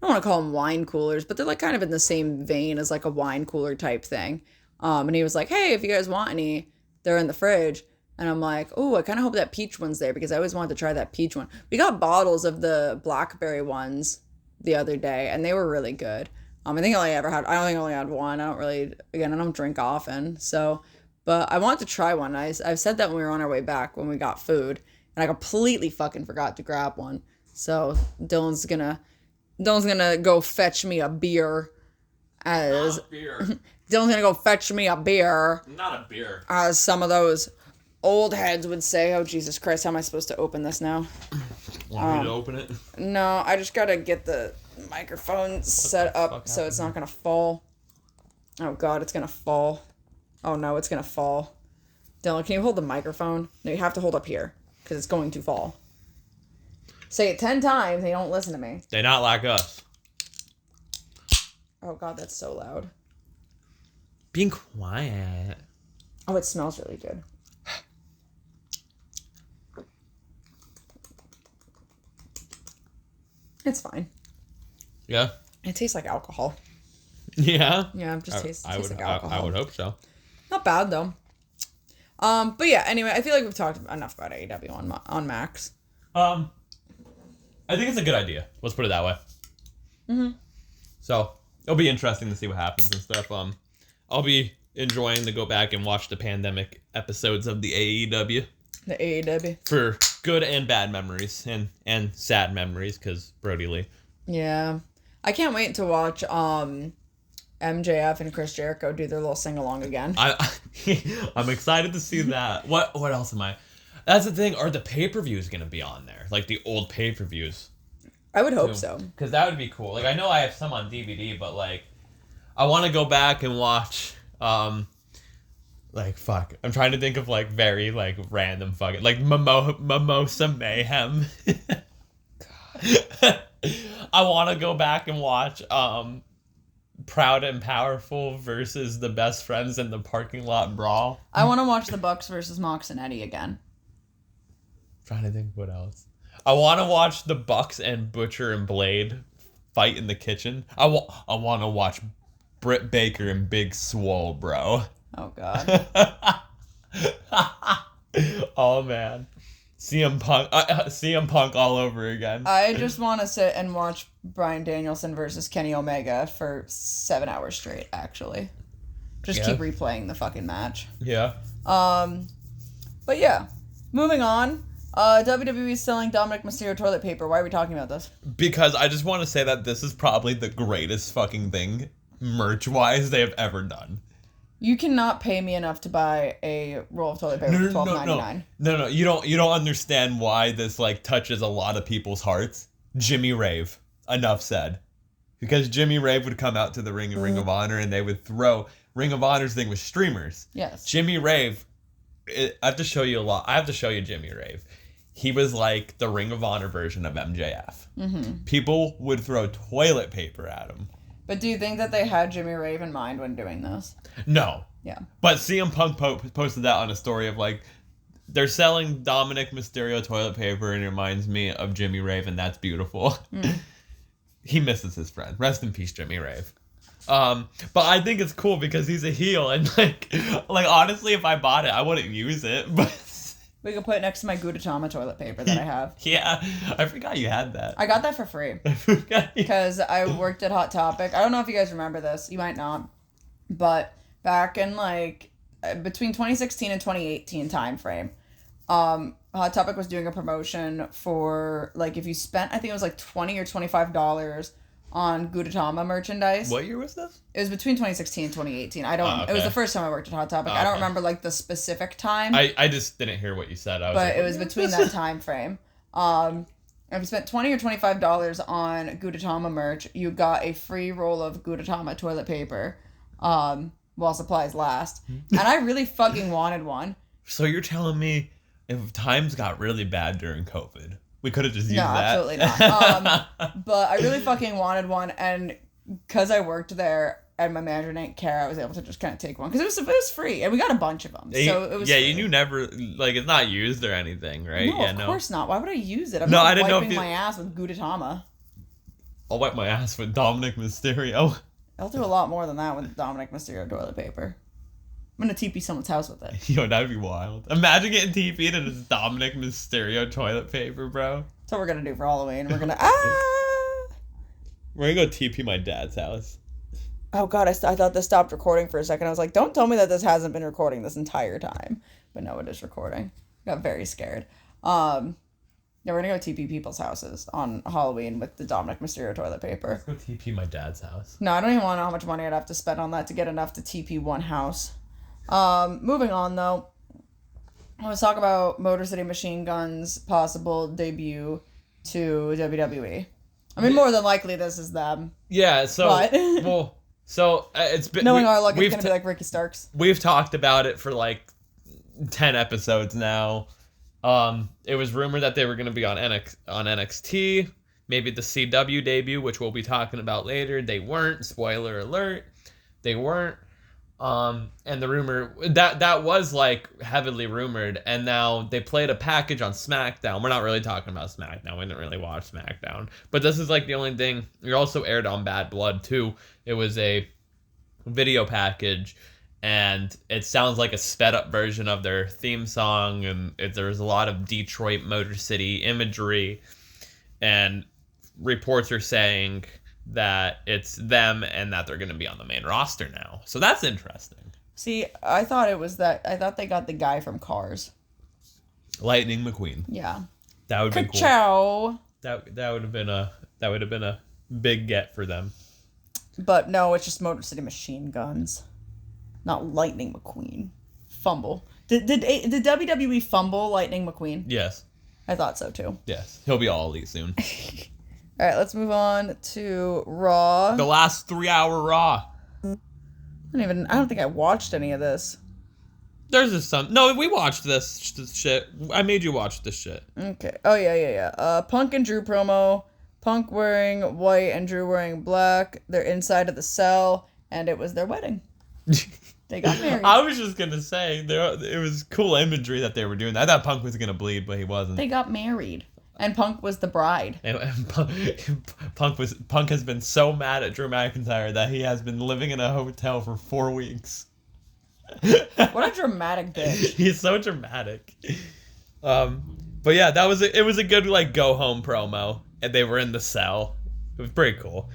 want to call them wine coolers, but they're, like, kind of in the same vein as, like, a wine cooler type thing. And he was like, hey, if you guys want any, they're in the fridge. And I'm like, oh, I kind of hope that peach one's there because I always wanted to try that peach one. We got bottles of the blackberry ones the other day, and they were really good. I think I only had one. I don't drink often. So, but I wanted to try one. I've said that when we were on our way back when we got food, and I completely fucking forgot to grab one. So Dylan's gonna go fetch me a beer. Dylan's gonna go fetch me a beer.
Not a beer.
As some of those old heads would say. Oh, Jesus Christ, how am I supposed to open this now?
Want me to open it?
No, I just gotta get the microphone set up so it's not gonna fall. Oh, God, it's going to fall. Oh, no, it's going to fall. Dylan, can you hold the microphone? No, you have to hold up here because it's going to fall. Say it 10 times. They don't listen to me.
They're not like us.
Oh, God, that's so loud.
Being quiet.
Oh, it smells really good. It's fine.
Yeah.
It tastes like alcohol.
Yeah.
Yeah, it just tastes like alcohol.
I would hope so.
Not bad, though. But yeah, anyway, I feel like we've talked enough about AEW on Max.
I think it's a good idea. Let's put it that way.
Mm-hmm.
So, it'll be interesting to see what happens and stuff. I'll be enjoying to go back and watch the pandemic episodes of the AEW.
The AEW.
For good and bad memories and sad memories because Brody Lee.
Yeah. I can't wait to watch MJF and Chris Jericho do their little sing-along again.
I'm excited to see that. What else am I? That's the thing. Are the pay-per-views going to be on there? Like the old pay-per-views?
I would hope so.
Because that would be cool. Like, I know I have some on DVD, but, like, I want to go back and watch, like, fuck. I'm trying to think of, like, very, like, random fucking, like, Mimosa Mayhem. God. I want to go back and watch, Proud and Powerful versus the Best Friends in the Parking Lot Brawl.
I want to watch the Bucks versus Mox and Eddie again.
Trying to think what else. I want to watch the Bucks and Butcher and Blade fight in the kitchen. I want to watch Britt Baker and Big Swole, bro.
Oh, God.
Oh, man. CM Punk all over again.
I just want to sit and watch Bryan Danielson versus Kenny Omega for 7 hours straight, actually. Just keep replaying the fucking match.
Yeah.
But yeah, moving on. WWE is selling Dominic Mysterio toilet paper. Why are we talking about this?
Because I just want to say that this is probably the greatest fucking thing, merch-wise, they have ever done.
You cannot pay me enough to buy a roll of toilet paper for $12.99.
No, you don't understand why this like touches a lot of people's hearts. Jimmy Rave. Enough said. Because Jimmy Rave would come out to the Ring of Honor and they would throw Ring of Honor's thing with streamers.
Yes.
Jimmy Rave. I have to show you a lot. I have to show you Jimmy Rave. He was like the Ring of Honor version of MJF. Mm-hmm. People would throw toilet paper at him.
But do you think that they had Jimmy Rave in mind when doing this?
No.
Yeah.
But CM Punk posted that on a story of like, they're selling Dominic Mysterio toilet paper and it reminds me of Jimmy Rave and that's beautiful. He misses his friend. Rest in peace, Jimmy Rave. But I think it's cool because he's a heel and like honestly, if I bought it, I wouldn't use it, but...
We could put it next to my Gudetama toilet paper that I have.
Yeah, I forgot you had that.
I got that for free. Because I worked at Hot Topic. I don't know if you guys remember this. You might not. But back in like between 2016 and 2018 time frame, Hot Topic was doing a promotion for like if you spent, I think it was like $20 or $25 on Gudetama merchandise.
What year was this?
It was between 2016 and 2018. I don't. Okay. It was the first time I worked at Hot Topic. I don't remember like the specific time.
I just didn't hear what you said.
But it was between that time frame. If you spent $20 or $25 on Gudetama merch, you got a free roll of Gudetama toilet paper, while supplies last. And I really fucking wanted one.
So you're telling me if times got really bad during COVID, we could have just used that?
No, absolutely not. But I really fucking wanted one, and because I worked there and my manager didn't care, I was able to just kind of take one because it was free, and we got a bunch of them. So it was.
Yeah,
free.
you never like it's not used or anything, right?
No, of course not. Why would I use it? I'm
I
not
didn't know
wiping my ass with Gudetama.
I'll wipe my ass with Dominic Mysterio.
I'll do a lot more than that with Dominic Mysterio toilet paper. I'm gonna TP someone's house with it.
Yo, that'd be wild. Imagine getting TP'd and it's Dominic Mysterio toilet paper, bro.
That's what we're gonna do for Halloween. We're gonna
We're gonna go TP my dad's house.
Oh god, I thought this stopped recording for a second. I was like, don't tell me that this hasn't been recording this entire time. But no, it is recording. Got very scared. Yeah, we're gonna go TP people's houses on Halloween with the Dominic Mysterio toilet paper.
Let's go TP my dad's house.
No, I don't even want to know how much money I'd have to spend on that to get enough to TP one house. Moving on though. Let's talk about Motor City Machine Guns' possible debut to WWE. I mean, more than likely this is them.
Yeah, so
But...
well, So it's been
Knowing our luck, it's gonna be like Ricky Starks.
We've talked about it for like 10 episodes now. It was rumored that they were going to be on NXT, maybe the CW debut, which we'll be talking about later. They weren't. Spoiler alert. They weren't. And the rumor that was like heavily rumored, and now they played a package on SmackDown. We're not really talking about SmackDown. We didn't really watch SmackDown, but this is like the only thing. It also aired on Bad Blood too. It was a video package, and it sounds like a sped up version of their theme song, and there's a lot of Detroit Motor City imagery, and reports are saying that it's them and that they're going to be on the main roster now. So that's interesting.
See, I thought they got the guy from Cars.
Lightning McQueen.
Yeah.
That would be cool.
Ka-chow.
That would have been a big get for them.
But no, it's just Motor City Machine Guns. Not Lightning McQueen. Fumble. Did WWE fumble Lightning McQueen?
Yes.
I thought so too.
Yes. He'll be all elite soon.
All right, let's move on to Raw.
The last 3-hour Raw.
I don't think I watched any of this.
There's just some. No, we watched this shit. I made you watch this shit.
Okay. Oh, yeah. Punk and Drew promo. Punk wearing white and Drew wearing black. They're inside of the cell, and it was their wedding. They got married.
I was just going to say, it was cool imagery that they were doing. I thought Punk was going to bleed, but he wasn't.
They got married. And Punk was the bride.
And Punk has been so mad at Drew McIntyre that he has been living in a hotel for 4 weeks.
What a dramatic bitch.
He's so dramatic. But yeah, it was a good like go home promo, and they were in the cell. It was pretty cool.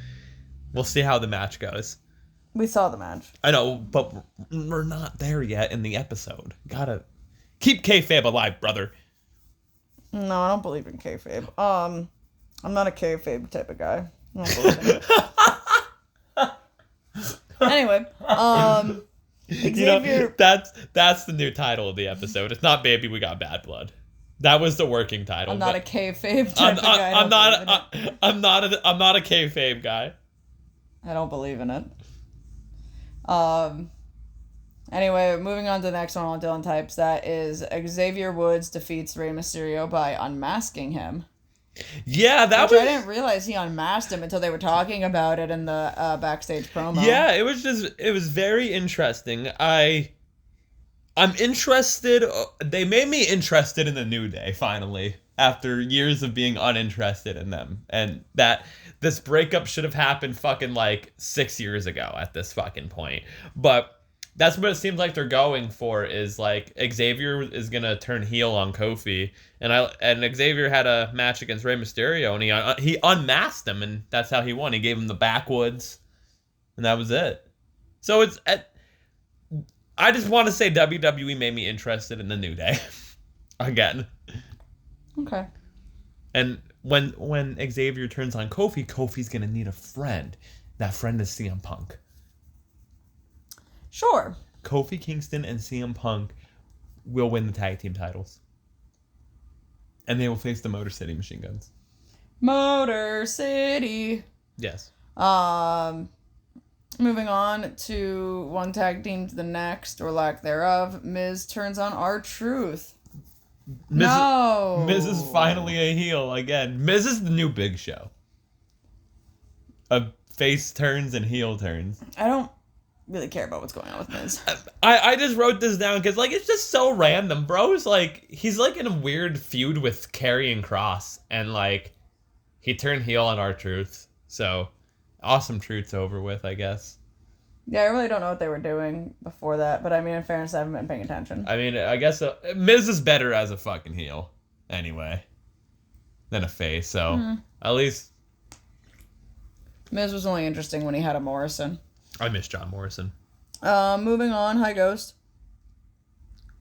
We'll see how the match goes.
We saw the match.
I know, but we're not there yet in the episode. Gotta keep kayfabe alive, brother.
No, I don't believe in kayfabe. I'm not a kayfabe type of guy. I don't believe in it. Anyway, Xavier...
that's the new title of the episode. It's not Baby We Got Bad Blood. That was the working title.
I'm not a kayfabe type of guy.
I'm not a kayfabe guy.
I don't believe in it. Anyway, moving on to the next one on Dylan Types. That is Xavier Woods defeats Rey Mysterio by unmasking him.
Yeah,
I didn't realize he unmasked him until they were talking about it in the backstage promo.
Yeah, it was very interesting. I'm interested. They made me interested in the New Day finally after years of being uninterested in them, and that this breakup should have happened fucking like 6 years ago at this fucking point. But that's what it seems like they're going for, is like Xavier is gonna turn heel on Kofi, and Xavier had a match against Rey Mysterio, and he unmasked him, and that's how he won. He gave him the backwoods, and that was it. So I just want to say WWE made me interested in the New Day again.
Okay.
And when Xavier turns on Kofi, Kofi's gonna need a friend. That friend is CM Punk.
Sure.
Kofi Kingston and CM Punk will win the tag team titles. And they will face the Motor City Machine Guns.
Motor City.
Yes.
Moving on to one tag team to the next, or lack thereof. Miz turns on R-Truth. No.
Miz is finally a heel again. Miz is the new Big Show. Of face turns and heel turns.
I don't really care about what's going on with Miz.
I just wrote this down because like it's just so random. Bro's like, he's like in a weird feud with Karrion Kross, and like he turned heel on R-Truth. So Awesome Truth's over with, I guess.
Yeah, I really don't know what they were doing before that, but I mean, in fairness, I haven't been paying attention.
I mean, I guess Miz is better as a fucking heel, anyway, than a face, so at least...
Miz was only interesting when he had a Morrison.
I miss John Morrison.
Moving on, hi Ghost.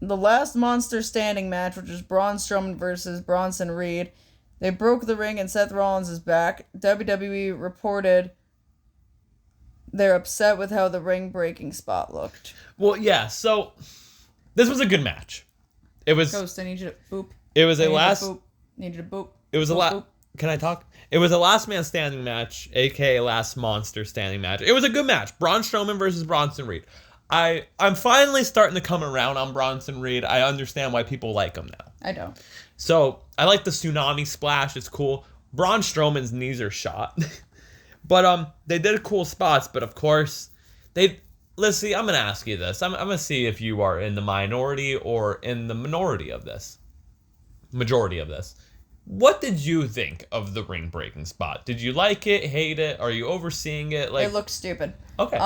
The last Monster Standing match, which was Braun Strowman versus Bronson Reed. They broke the ring and Seth Rollins is back. WWE reported they're upset with how the ring breaking spot looked.
Well, yeah, so this was a good match. It was
Ghost, I need you to boop.
It was
Need you to boop.
It was
boop,
Can I talk? It was a last man standing match, aka last monster standing match. It was a good match. Braun Strowman versus Bronson Reed. I'm finally starting to come around on Bronson Reed. I understand why people like him now.
I don't.
So I like the tsunami splash. It's cool. Braun Strowman's knees are shot. But they did cool spots, but of course Lissy, I'm gonna ask you this. I'm gonna see if you are in the minority or in the majority of this. What did you think of the ring breaking spot? Did you like it, hate it? Are you overseeing it?
It looks stupid.
Okay.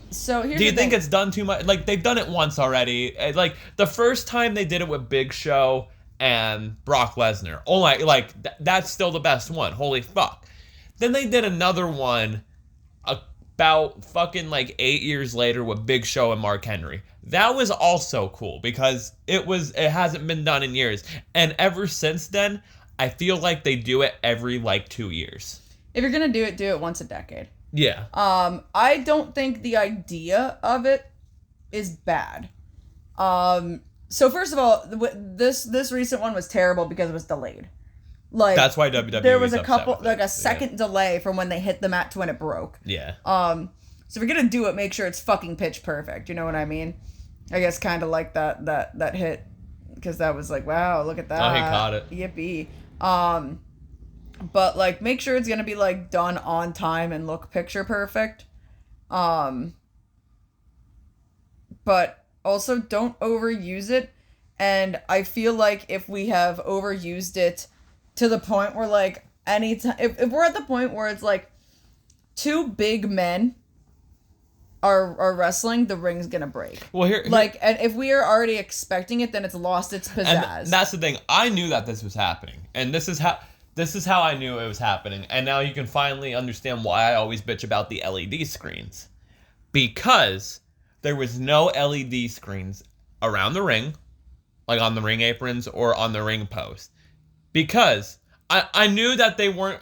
So here's
Do you
the
think
thing.
it's done too much? Like, they've done it once already. Like, the first time they did it with Big Show and Brock Lesnar. Oh my, that's still the best one. Holy fuck. Then they did another one about fucking 8 years later with Big Show and Mark Henry. That was also cool because it hasn't been done in years. And ever since then, I feel like they do it every 2 years.
If you're gonna do it once a decade.
Yeah.
I don't think the idea of it is bad. So first of all, this recent one was terrible because it was delayed.
That's why WWE.
There was a second delay from when they hit the mat to when it broke.
Yeah.
So if you're gonna do it, make sure it's fucking pitch perfect. You know what I mean? I guess kind of like that hit, because that was wow, look at that.
Oh, he caught it.
Yippee. But make sure it's gonna be done on time and look picture perfect. But also don't overuse it. And I feel like if we have overused it to the point where anytime if we're at the point where it's two big men are wrestling, the ring's gonna break.
Well, here
and if we are already expecting it, then it's lost its pizzazz.
And that's the thing. I knew that this was happening, and this is how I knew it was happening. And now you can finally understand why I always bitch about the LED screens, because there was no LED screens around the ring, on the ring aprons or on the ring post, because I knew that they weren't.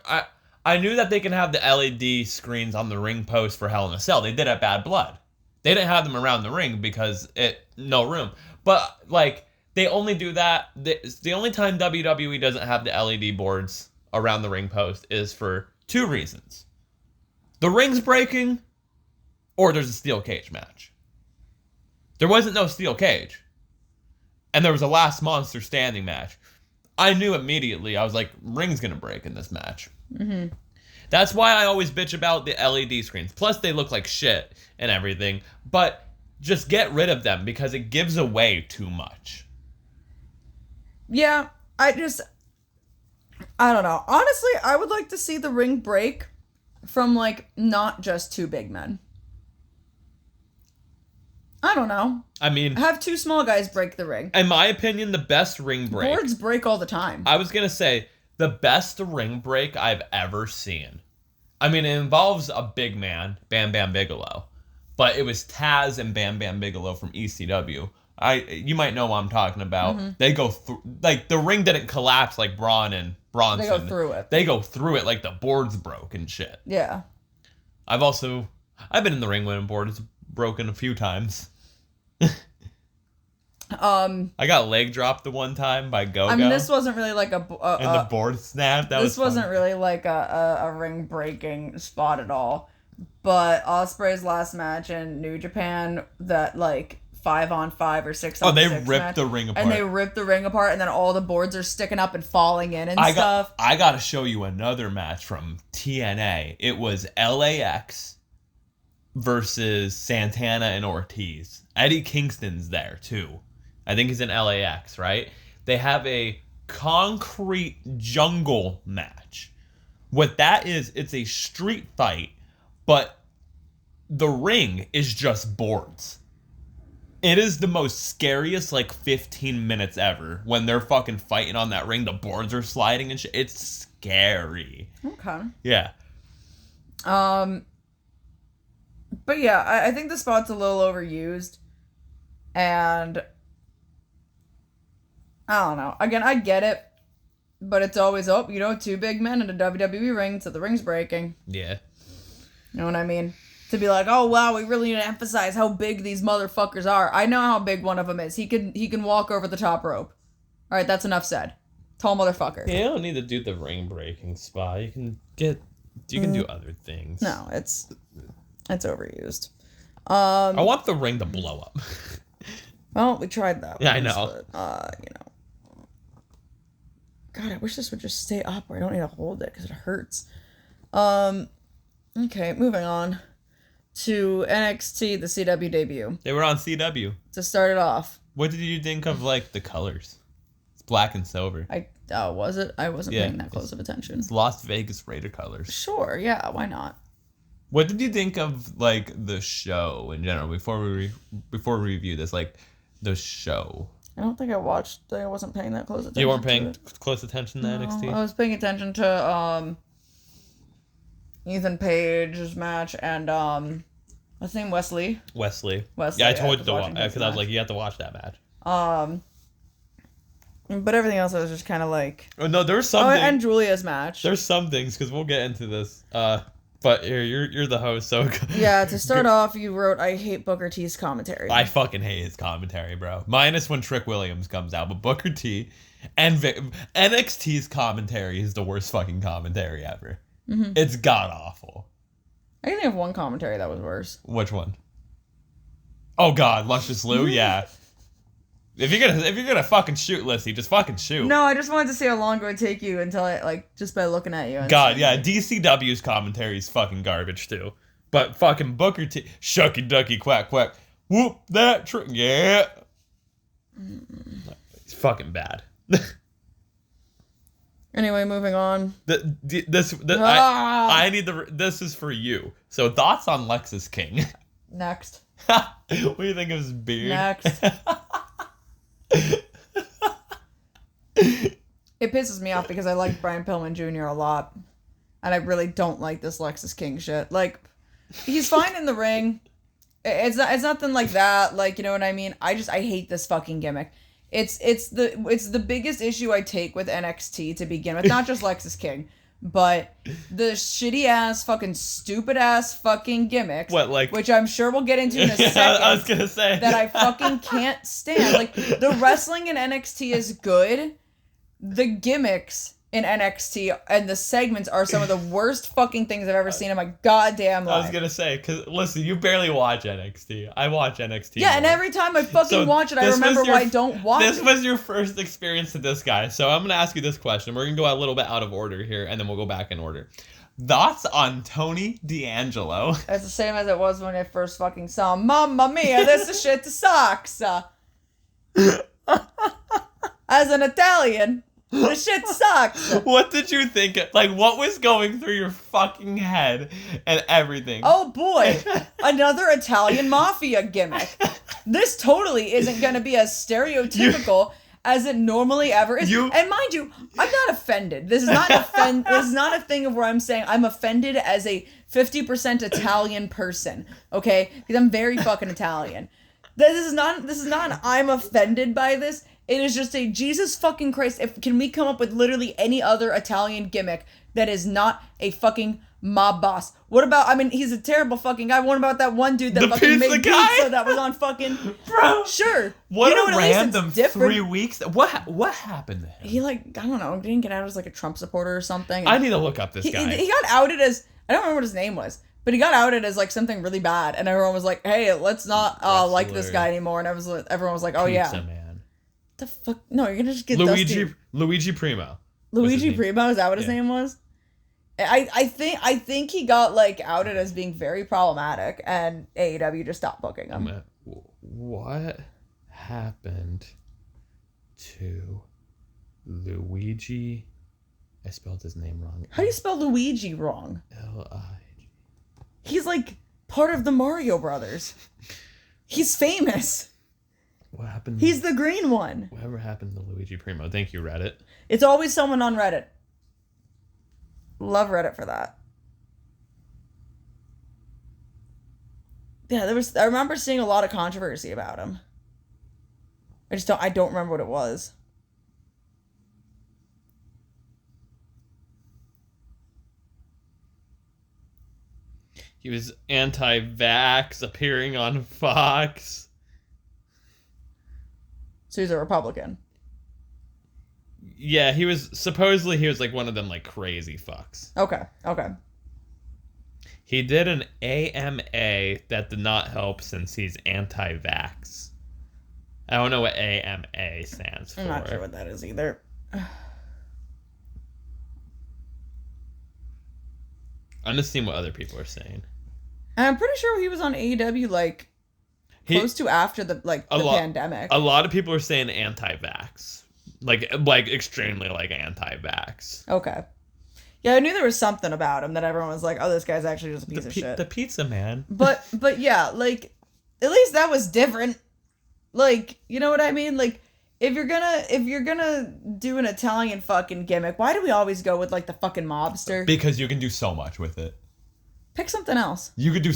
I knew that they can have the LED screens on the ring post for Hell in a Cell. They did at Bad Blood. They didn't have them around the ring because no room. But they only do that. The only time WWE doesn't have the LED boards around the ring post is for two reasons: the ring's breaking, or there's a steel cage match. There wasn't no steel cage, and there was a last monster standing match. I knew immediately. I was like, ring's gonna break in this match.
Mm-hmm.
That's why I always bitch about the LED screens. Plus, they look like shit and everything. But just get rid of them because it gives away too much.
Yeah, I don't know. Honestly, I would like to see the ring break from not just two big men. I don't know.
I mean,
have two small guys break the ring.
In my opinion, the best ring break.
Boards break all the time.
I was gonna say the best ring break I've ever seen. I mean, it involves a big man, Bam Bam Bigelow, but it was Taz and Bam Bam Bigelow from ECW. You might know what I'm talking about. Mm-hmm. They go through, the ring didn't collapse like Braun and Bronson.
They go through it.
They go through it like the boards broke and shit.
Yeah.
I've been in the ring when a board is broken a few times. I got leg dropped the one time by Go-Go.
I mean, this wasn't really and
the board snapped.
This wasn't really a ring breaking spot at all. But Ospreay's last match in New Japan, that 5-on-5 or 6-on-6
they
match,
ripped the ring apart.
And they ripped the ring apart, and then all the boards are sticking up and falling in and stuff.
I gotta show you another match from TNA. It was LAX versus Santana and Ortiz. Eddie Kingston's there too. I think he's in LAX, right? They have a concrete jungle match. What that is, it's a street fight, but the ring is just boards. It is the most scariest 15 minutes ever when they're fucking fighting on that ring. The boards are sliding and shit. It's scary.
Okay.
Yeah.
But yeah, I think the spot's a little overused. And I don't know. Again, I get it. But it's always, two big men in a WWE ring, so the ring's breaking.
Yeah.
You know what I mean? To be like, oh wow, we really need to emphasize how big these motherfuckers are. I know how big one of them is. He can walk over the top rope. All right, that's enough said. Tall motherfucker.
You don't need to do the ring breaking spot. You can do other things.
No, it's overused.
I want the ring to blow up.
Well, we tried that.
Yeah, I know.
But, God, I wish this would just stay up where I don't need to hold it because it hurts. Okay, moving on to NXT, the CW debut.
They were on CW.
To start it off.
What did you think of, like, the colors? It's black and silver.
Was it? I wasn't paying that close of attention.
It's Las Vegas Raider colors.
Sure, yeah, why not?
What did you think of, like, the show in general before we review this? Like, the show.
I don't think I watched. I wasn't paying that close attention.
You weren't paying close attention to NXT?
I was paying attention to Ethan Page's match and what's his name? Wesley.
Yeah, I told you to watch because I was like, you have to watch that match.
But everything else I was just kind of like.
Oh no, there was some.
And Julia's match.
There's some things because we'll get into this. But here, you're the host, so...
Yeah, to start off, you wrote, I hate Booker T's commentary.
I fucking hate his commentary, bro. Minus when Trick Williams comes out, but Booker T and NXT's commentary is the worst fucking commentary ever. Mm-hmm. It's god-awful.
I can think of one commentary that was worse.
Which one? Oh god, Luscious Lou? Yeah. If you're gonna fucking shoot, Lissy, just fucking shoot.
No, I just wanted to see how long it would take you until I, like, just by looking at you.
God, yeah, DCW's commentary is fucking garbage, too. But fucking Booker T... Shucky ducky quack quack. Whoop that trick. Yeah. It's fucking bad.
Anyway, moving on.
This is for you. So thoughts on Lexus King?
Next.
What do you think of his beard?
Next. It pisses me off because I like Brian Pillman Jr. a lot. And I really don't like this Lexus King shit. Like, he's fine in the ring. It's nothing like that. Like, you know what I mean? I hate this fucking gimmick. It's the biggest issue I take with NXT to begin with. Not just Lexus King, but the shitty ass fucking stupid ass fucking gimmicks.
What, like,
which I'm sure we'll get into in a second.
I was gonna say
that I fucking can't stand. Like, the wrestling in NXT is good. The gimmicks in NXT and the segments are some of the worst fucking things I've ever seen in my goddamn life.
I was gonna say, because listen, you barely watch NXT. I watch NXT.
Yeah, more. And every time I fucking watch it, I remember why I don't watch it.
This was your first experience to this guy, so I'm gonna ask you this question. We're gonna go a little bit out of order here, and then we'll go back in order. Thoughts on Tony D'Angelo?
It's the same as it was when I first fucking saw him. Mamma mia, this is shit sucks. As an Italian, the shit sucks.
What did you think? Like, what was going through your fucking head and everything?
Oh boy, another Italian mafia gimmick. This totally isn't going to be as stereotypical as it normally ever is. And mind you, I'm not offended. This is not This is not a thing of where I'm saying I'm offended as a 50% Italian person. Okay, because I'm very fucking Italian. This is not an I'm offended by this. It is just a Jesus fucking Christ. Can we come up with literally any other Italian gimmick that is not a fucking mob boss? What about, I mean, he's a terrible fucking guy. What about that one dude that fucking made pizza that was on fucking...
Bro.
Sure.
What a random 3 weeks. What happened to him?
He, like, I don't know, didn't get out as like a Trump supporter or something.
I need to look up this guy.
He got outed as, I don't remember what his name was, but he got outed as like something really bad. And everyone was like, hey, let's not like this guy anymore. And everyone was like, oh yeah.
Pizza man.
The fuck? No, you're gonna just get
Luigi
Primo.
Luigi
Primo, is that what his name was? I think he got like outed as being very problematic, and AEW just stopped booking him.
What happened to Luigi? I spelled his name wrong.
How do you spell Luigi wrong?
L-I-G.
He's like part of the Mario Brothers. He's famous.
What happened?
He's the green one.
Whatever happened to Luigi Primo? Thank you, Reddit.
It's always someone on Reddit. Love Reddit for that. Yeah, I remember seeing a lot of controversy about him. I don't remember what it was.
He was anti-vax, appearing on Fox.
So he's a Republican.
Yeah, he was like one of them like crazy fucks.
Okay.
He did an AMA that did not help since he's anti-vax. I don't know what AMA stands for.
I'm not sure what that is either.
I'm just seeing what other people are saying.
And I'm pretty sure he was on AEW like close to after the pandemic.
A lot of people are saying anti-vax. Like extremely like anti-vax.
Okay. Yeah, I knew there was something about him that everyone was like, "Oh, this guy's actually just a piece of shit."
The pizza man.
But yeah, like at least that was different. Like, you know what I mean? Like if you're gonna do an Italian fucking gimmick, why do we always go with like the fucking mobster?
Because you can do so much with it.
Pick something else.
You could do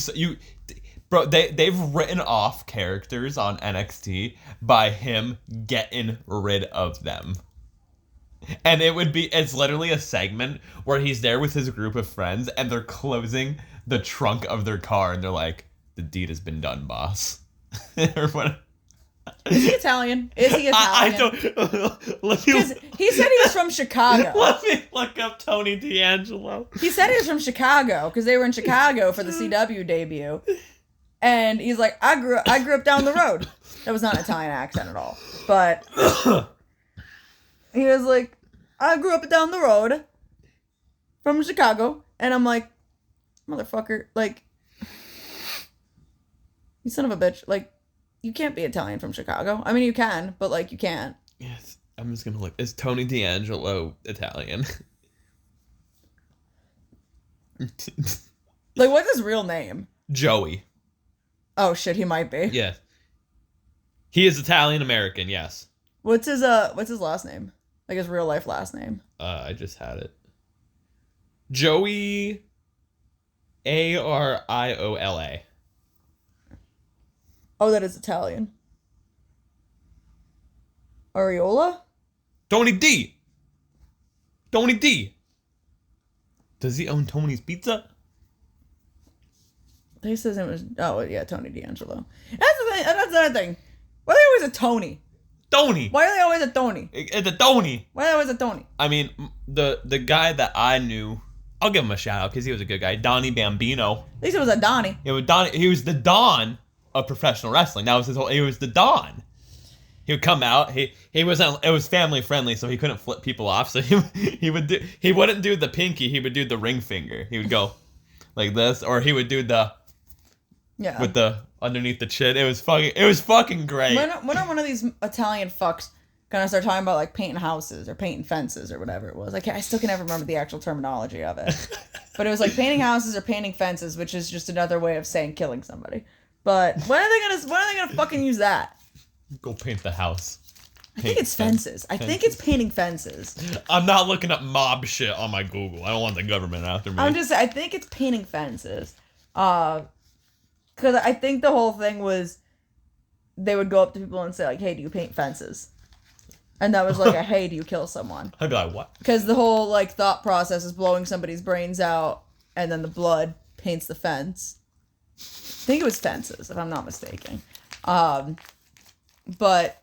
bro. They've written off characters on NXT by him getting rid of them. And it's literally a segment where he's there with his group of friends and they're closing the trunk of their car and they're like, "The deed has been done, boss." Or whatever.
Is he Italian? Is he Italian?
I don't.
Because he said he was from Chicago.
Let me look up Tony D'Angelo.
He said he was from Chicago because they were in Chicago for the CW debut, and he's like, I grew up down the road. That was not an Italian accent at all, but he was like, I grew up down the road from Chicago, and I'm like, motherfucker, like, you son of a bitch, like. You can't be Italian from Chicago. I mean, you can, but, like, you can't.
Yes, I'm just gonna look. Is Tony D'Angelo Italian?
Like, what's his real name?
Joey.
Oh, shit, he might be.
Yes. He is Italian-American, yes.
What's his last name? Like, his real life last name?
I just had it. Joey Ariola.
Oh, that is Italian. Ariola?
Tony D. Does he own Tony's Pizza?
He says it was. Oh, yeah, Tony D'Angelo. That's the thing. That's another thing. Why are they always a Tony?
Tony.
Why are they always a Tony?
It's a Tony.
Why are they always a Tony?
I mean, the guy that I knew, I'll give him a shout out because he was a good guy. Donnie Bambino.
At least it was a Donnie.
Yeah, with Donnie, he was the Don of professional wrestling. That was his whole. He was the Don. He would come out. He wasn't. It was family friendly, so he couldn't flip people off. So he wouldn't do the pinky. He would do the ring finger. He would go like this, or he would do the with the underneath the chin. It was fucking great.
When are one of these Italian fucks gonna start talking about like painting houses or painting fences or whatever it was? I still can never remember the actual terminology of it, but it was like painting houses or painting fences, which is just another way of saying killing somebody. But when are they gonna fucking use that?
Go paint the house.
I think it's fences. I think it's painting fences.
I'm not looking up mob shit on my Google. I don't want the government after me.
I think it's painting fences. Because I think the whole thing was they would go up to people and say like, "Hey, do you paint fences?" And that was like a, "Hey, do you kill someone?"
I'd be like, "What?" Because
the whole like thought process is blowing somebody's brains out, and then the blood paints the fence. I think it was fences, if I'm not mistaken. But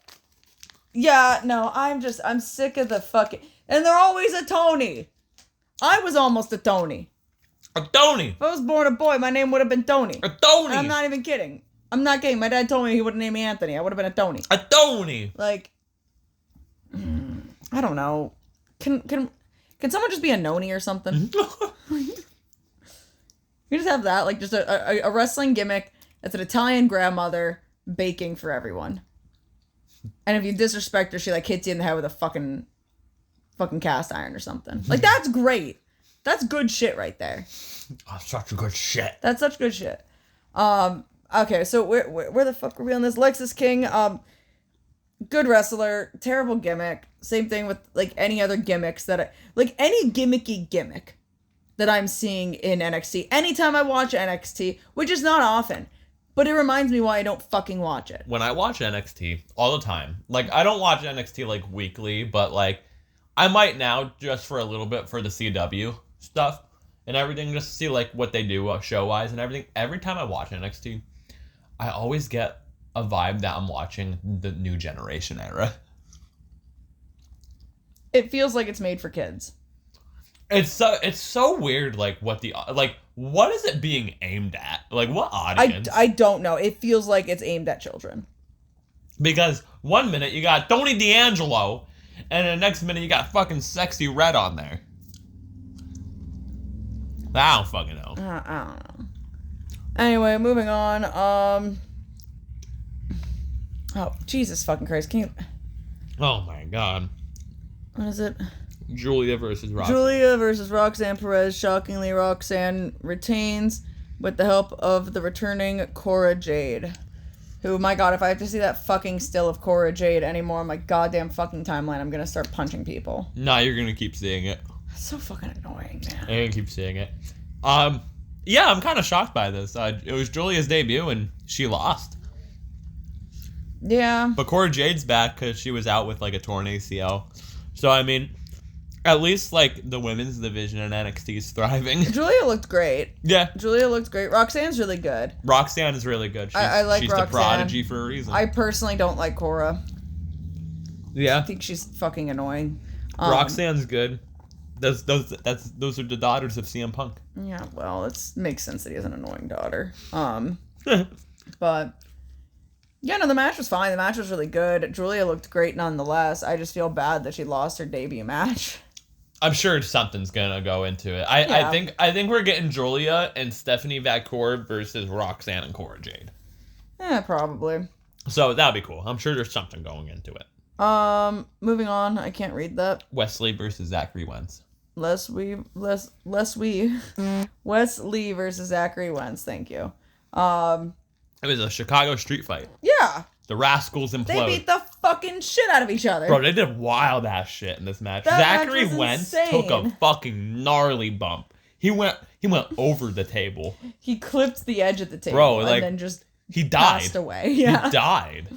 yeah, no, I'm sick of the fucking, and they're always a Tony. I was almost a Tony.
A Tony.
If I was born a boy, my name would have been Tony.
A Tony.
I'm not even kidding. I'm not kidding. My dad told me he would have named me Anthony. I would have been a Tony.
A Tony.
Like, I don't know. Can someone just be a Noni or something? You just have that, like just a wrestling gimmick that's an Italian grandmother baking for everyone. And if you disrespect her, she like hits you in the head with a fucking cast iron or something. Like that's great. That's good shit right there.
Oh, such good shit.
That's such good shit. Okay, so where the fuck were we on this? Lexus King, good wrestler, terrible gimmick. Same thing with like any other gimmicks any gimmicky gimmick that I'm seeing in NXT. Anytime I watch NXT, which is not often, but it reminds me why I don't fucking watch it.
When I watch NXT all the time, like I don't watch NXT like weekly, but like I might now just for a little bit for the CW stuff and everything, just to see like what they do show wise and everything. Every time I watch NXT, I always get a vibe that I'm watching the new generation era.
It feels like it's made for kids.
It's so weird, like, what is it being aimed at? Like, what audience?
I don't know. It feels like it's aimed at children.
Because one minute you got Tony D'Angelo, and the next minute you got fucking Sexy Red on there. I don't fucking know.
I don't know. Anyway, moving on. Oh, Jesus fucking Christ. Can you...
Oh my god.
What is it?
Julia versus Roxanne.
Julia versus Roxanne Perez. Shockingly, Roxanne retains with the help of the returning Cora Jade. Who, my god, if I have to see that fucking still of Cora Jade anymore on my goddamn fucking timeline, I'm gonna start punching people.
Nah, you're gonna keep seeing it.
That's so fucking annoying, man.
You're gonna keep seeing it. Yeah, I'm kind of shocked by this. It was Julia's debut, and she lost.
Yeah.
But Cora Jade's back because she was out with, like, a torn ACL. So, I mean, at least, like, the women's division in NXT is thriving.
Julia looked great.
Yeah.
Julia looked great. Roxanne's really good.
Roxanne is really good.
I like
she's
Roxanne.
the prodigy for a reason.
I personally don't like Cora.
Yeah.
I think she's fucking annoying.
Roxanne's good. Those are the daughters of CM Punk.
Yeah, well, it makes sense that he has an annoying daughter. But yeah, no, the match was fine. The match was really good. Julia looked great nonetheless. I just feel bad that she lost her debut match.
I'm sure something's gonna go into it. I think we're getting Julia and Stephanie Vacour versus Roxanne and Cora Jade.
Yeah, probably.
So that'd be cool. I'm sure there's something going into it.
Moving on. I can't read that.
Wesley versus Zachary Wentz.
Wesley versus Zachary Wentz. Thank you.
It was a Chicago street fight.
Yeah.
The Rascals implode.
They beat the fucking shit out of each other.
Bro, they did wild ass shit in this match.
That
Zachary
match was
Wentz
insane.
took a fucking gnarly bump. He went over the table.
He clipped the edge of the table.
Bro, like,
and then just
he died.
passed away. Yeah.
He died.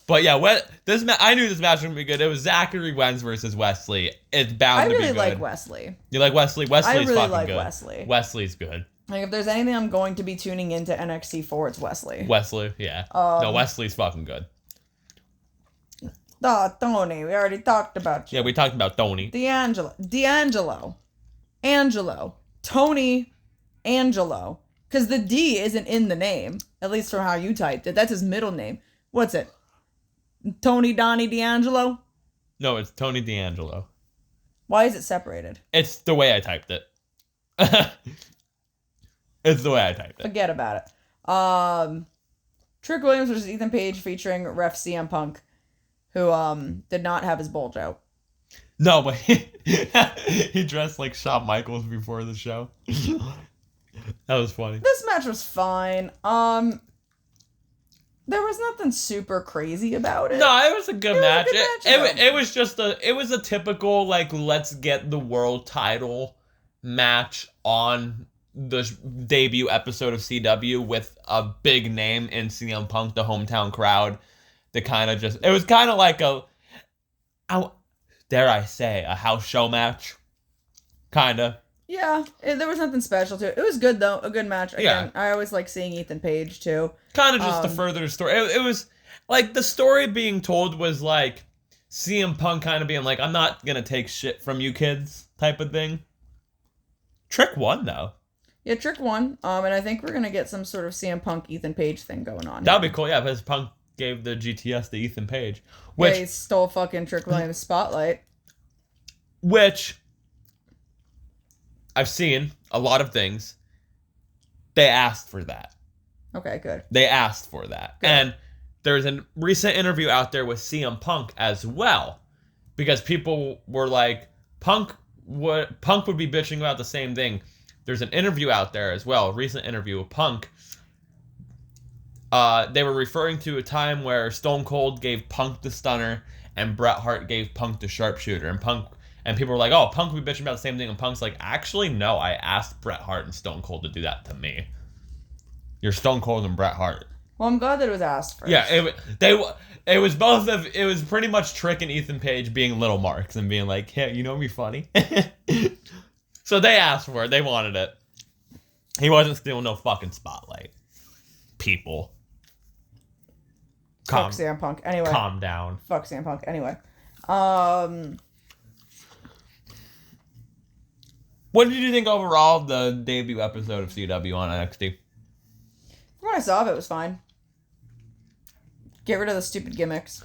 But yeah, I knew this match was gonna be good. It was Zachary Wentz versus Wesley. It's bound to be good.
I really like Wesley.
You like Wesley? Wesley's
I really
fucking
like
good.
Wesley.
Wesley's good.
Like, if there's anything I'm going to be tuning into NXT for, it's Wesley.
Wesley, yeah. No, Wesley's fucking good.
Oh, Tony, we already talked about you.
Yeah, we talked about Tony.
D'Angelo. Tony Angelo. Because the D isn't in the name, at least from how you typed it. That's his middle name. What's it? Tony Donnie D'Angelo?
No, it's Tony D'Angelo.
Why is it separated?
It's the way I typed it. It's the way I typed it.
Forget about it. Trick Williams versus Ethan Page featuring ref CM Punk, who did not have his bulge out.
No, but he dressed like Shawn Michaels before the show. That was funny.
This match was fine. There was nothing super crazy about it.
No, it was a good match. It was just a typical, like, let's get the world title match on the debut episode of CW with a big name in CM Punk, the hometown crowd. It was kind of like dare I say, a house show match. Kinda.
Yeah, there was nothing special to it. It was good, though. A good match. Again, yeah. I always like seeing Ethan Page, too.
Kind of just to further the story. It was, like, the story being told was, like, CM Punk kind of being like, I'm not gonna take shit from you kids, type of thing. Trick won, though.
Yeah, Trick won. And I think we're gonna get some sort of CM Punk, Ethan Page thing going on.
That'd be cool, yeah, because Punk gave the GTS to Ethan Page.
Which, he stole fucking Trick Williams' spotlight.
Which I've seen a lot of things. They asked for that.
Okay, good.
They asked for that. Good. And there's a recent interview out there with CM Punk as well. Because people were like, Punk would be bitching about the same thing. There's an interview out there as well, a recent interview with Punk. They were referring to a time where Stone Cold gave Punk the stunner and Bret Hart gave Punk the sharpshooter. And people were like, oh, Punk would be bitching about the same thing. And Punk's like, actually, no, I asked Bret Hart and Stone Cold to do that to me. You're Stone Cold and Bret Hart.
Well, I'm glad that it was asked first.
Yeah, it was both of, it was pretty much Trick and Ethan Page being little marks and being like, hey, you know me funny? So they asked for it. They wanted it. He wasn't stealing no fucking spotlight. People.
Fuck CM Punk. Anyway.
Calm down.
Fuck CM Punk. Anyway.
What did you think overall of the debut episode of CW on NXT?
From what I saw of it was fine. Get rid of the stupid gimmicks.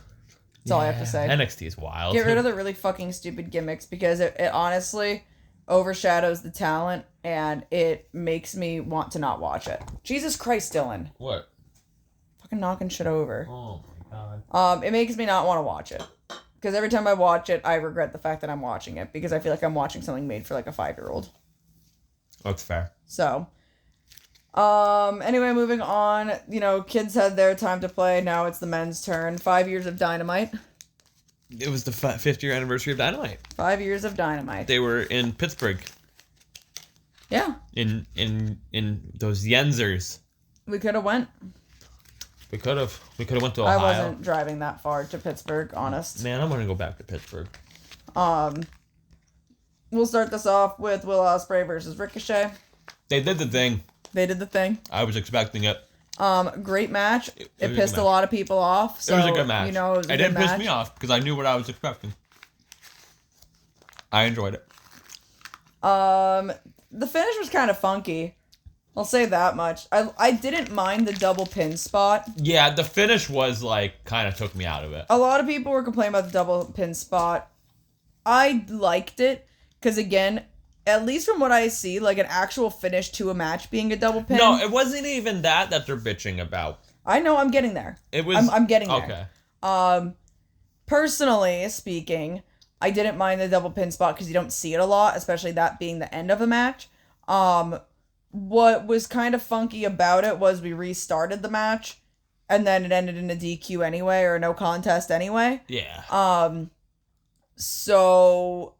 That's all I have to say.
NXT is wild.
Get rid of the really fucking stupid gimmicks because it honestly overshadows the talent and it makes me want to not watch it. Jesus Christ, Dylan.
What?
Fucking knocking shit over.
Oh my god.
It makes me not want to watch it. Because every time I watch it, I regret the fact that I'm watching it because I feel like I'm watching something made for like a 5-year-old.
That's fair.
So, anyway, moving on. You know, kids had their time to play. Now it's the men's turn. 5 years of Dynamite.
It was the 5th year anniversary of Dynamite.
5 years of Dynamite.
They were in Pittsburgh.
Yeah.
In those Yenzers.
We could have went.
We could have went to Ohio.
I wasn't driving that far to Pittsburgh, honest.
Man, I want to go back to Pittsburgh.
We'll start this off with Will Ospreay versus Ricochet.
They did the thing.
They did the thing.
I was expecting it.
Great match. It
was
pissed a lot of people off. So,
it was a good match.
You know, it was a
it
good
didn't
match.
piss me off because I knew what I was expecting. I enjoyed it.
The finish was kind of funky. I'll say that much. I didn't mind the double pin spot.
Yeah, the finish was like kind of took me out of it.
A lot of people were complaining about the double pin spot. I liked it because again, at least from what I see, like an actual finish to a match being a double pin.
No, it wasn't even that they're bitching about.
I know, I'm getting there.
It was.
I'm getting there. Okay. Personally speaking, I didn't mind the double pin spot because you don't see it a lot, especially that being the end of a match. What was kind of funky about it was we restarted the match, and then it ended in a DQ anyway, or no contest anyway.
Yeah.
So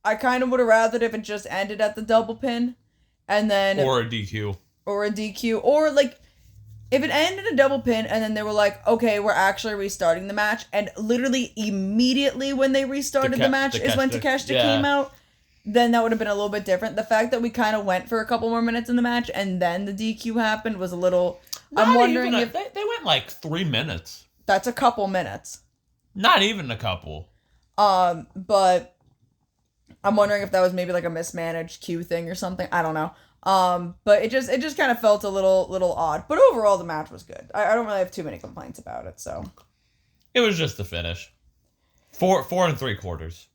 I kind of would have rathered if it just ended at the double pin, and then
or a DQ.
Or a DQ, or like if it ended a double pin, and then they were like, okay, we're actually restarting the match, and literally immediately when they restarted the match is when Takeshita came out. Then that would have been a little bit different. The fact that we kind of went for a couple more minutes in the match and then the DQ happened was a little... I'm wondering if...
They went like 3 minutes.
That's a couple minutes.
Not even a couple.
But I'm wondering if that was maybe like a mismanaged cue thing or something. I don't know. But it just kind of felt a little odd. But overall, the match was good. I don't really have too many complaints about it, so...
It was just the finish. 4 3/4.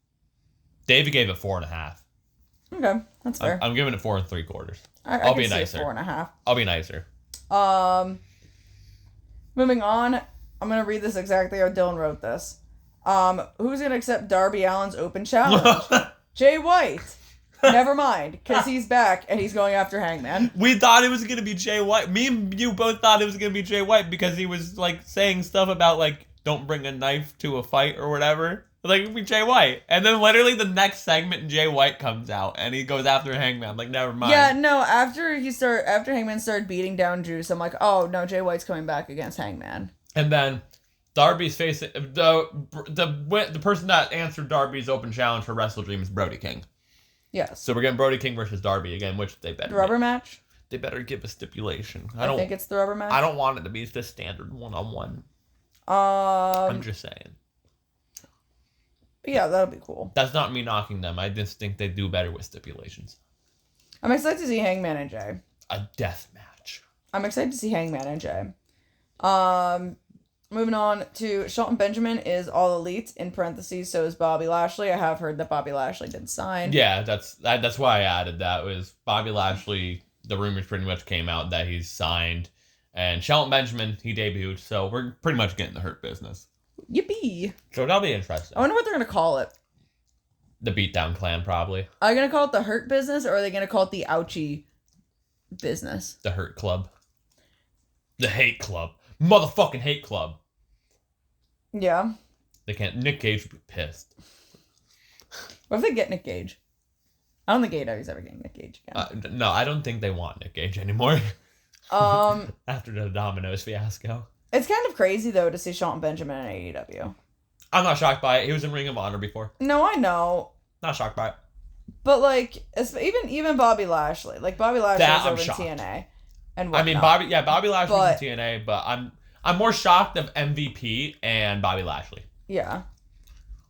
David gave it 4.5.
Okay, that's fair.
I'm giving it 4 3/4.
I'll
be nicer.
4.5.
I'll be nicer.
Moving on, I'm gonna read this exactly how Dylan wrote this. Who's gonna accept Darby Allin's open challenge? Jay White. Never mind, because he's back and he's going after Hangman.
We thought it was gonna be Jay White. Me and you both thought it was gonna be Jay White because he was like saying stuff about like don't bring a knife to a fight or whatever. Like, it'd be Jay White. And then literally the next segment, Jay White comes out and he goes after Hangman. I'm like, never mind.
Yeah, no, after Hangman started beating down Juice, I'm like, oh, no, Jay White's coming back against Hangman.
And then Darby's facing... The person that answered Darby's open challenge for Wrestle Dream is Brody King.
Yes.
So we're getting Brody King versus Darby again, which they better...
The rubber match?
They better give a stipulation.
I think it's the rubber match.
I don't want it to be the standard one-on-one. I'm just saying.
Yeah, that'll be cool.
That's not me knocking them. I just think they do better with stipulations.
I'm excited to see Hangman and Jay.
A death match.
I'm excited to see Hangman and Jay. Moving on to Shelton Benjamin is All Elite, in parentheses, so is Bobby Lashley. I have heard that Bobby Lashley didn't sign.
Yeah, that's why I added that. Was Bobby Lashley, the rumors pretty much came out that he's signed. And Shelton Benjamin, he debuted, so we're pretty much getting the Hurt Business.
Yippee!
So that'll be interesting.
I wonder what they're going to call it.
The Beatdown Clan, probably.
Are they going to call it the Hurt Business, or are they going to call it the Ouchie Business?
The Hurt Club. The Hate Club. Motherfucking Hate Club.
Yeah.
They can't... Nick Gage would be pissed.
What if they get Nick Gage? I don't think AEW's ever getting Nick Gage again.
No, I don't think they want Nick Gage anymore. After the Domino's fiasco.
It's kind of crazy, though, to see Shelton Benjamin in AEW.
I'm not shocked by it. He was in Ring of Honor before.
No, I know.
Not shocked by it.
But, like, even Bobby Lashley. Like, Bobby Lashley's over in TNA. And whatnot.
I mean, Bobby Lashley's in TNA, but I'm more shocked of MVP and Bobby Lashley.
Yeah.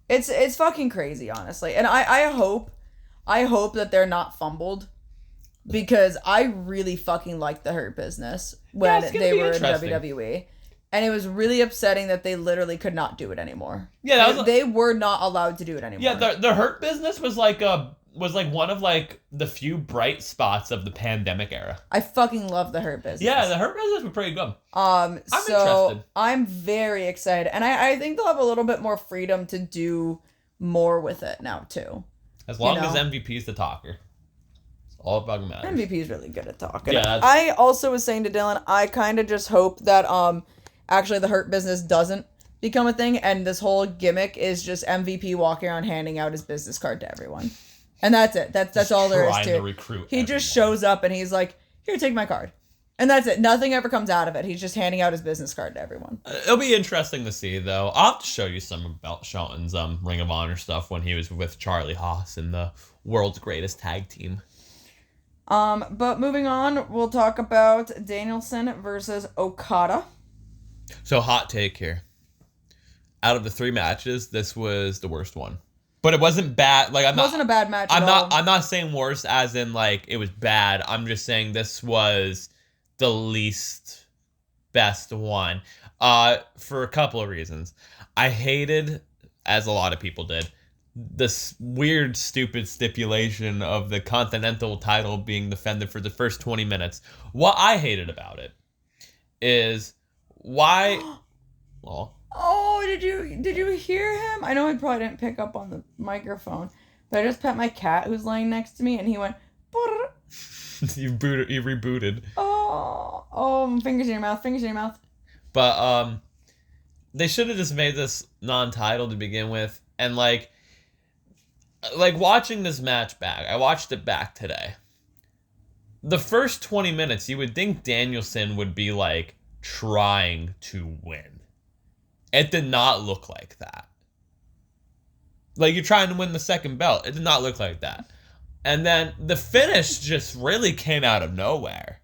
It's fucking crazy, honestly. And I hope I hope that they're not fumbled. Because I really fucking liked the Hurt Business when they were in WWE. And it was really upsetting that they literally could not do it anymore.
Yeah,
they were not allowed to do it anymore.
Yeah, the Hurt Business was like one of like the few bright spots of the pandemic era.
I fucking love the Hurt Business.
Yeah, the Hurt Business was pretty good.
I'm interested. I'm very excited. And I think they'll have a little bit more freedom to do more with it now too.
As long as MVP's the talker. All about matters.
MVP is really good at talking.
Yeah,
I also was saying to Dylan, I kind of just hope that actually the Hurt Business doesn't become a thing, and this whole gimmick is just MVP walking around handing out his business card to everyone, and that's it. That's all there is to it. He just shows up and he's like, "Here, take my card," and that's it. Nothing ever comes out of it. He's just handing out his business card to everyone.
It'll be interesting to see, though. I'll have to show you some about Shelton's Ring of Honor stuff when he was with Charlie Haas in the world's greatest tag team.
But moving on, we'll talk about Danielson versus Okada.
So, hot take here. Out of the 3 matches, this was the worst one. But it wasn't bad. Like, it
wasn't a bad match at all.
I'm not saying worse as in, like, it was bad. I'm just saying this was the least best one. For a couple of reasons. I hated, as a lot of people did, this weird, stupid stipulation of the Continental title being defended for the first 20 minutes. What I hated about it is why... Well,
oh, did you hear him? I know he probably didn't pick up on the microphone, but I just pet my cat who's laying next to me, and he went...
You rebooted.
Oh, fingers in your mouth.
But, they should have just made this non-title to begin with, and, like watching this match back, I watched it back today. The first 20 minutes, you would think Danielson would be, like, trying to win. It did not look like that. Like, you're trying to win the second belt. It did not look like that. And then the finish just really came out of nowhere.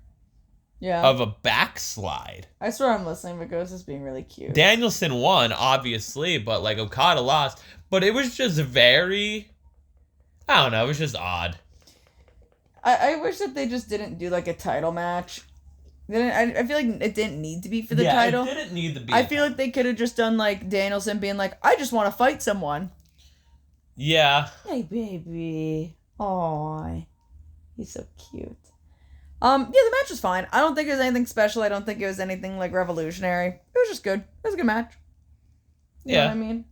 Yeah.
Of a backslide.
I swear I'm listening, but Ghost is being really cute.
Danielson won, obviously, but, like, Okada lost. But it was just very... I don't know, it was just odd.
I wish that they just didn't do, like, a title match. I feel like it didn't need to be for the title.
It didn't need to be.
I feel like they could have just done, like, Danielson being like, I just want to fight someone.
Yeah.
Hey, baby. Aw. He's so cute. Yeah, the match was fine. I don't think it was anything special. I don't think it was anything, like, revolutionary. It was just good. It was a good match. You know what I mean?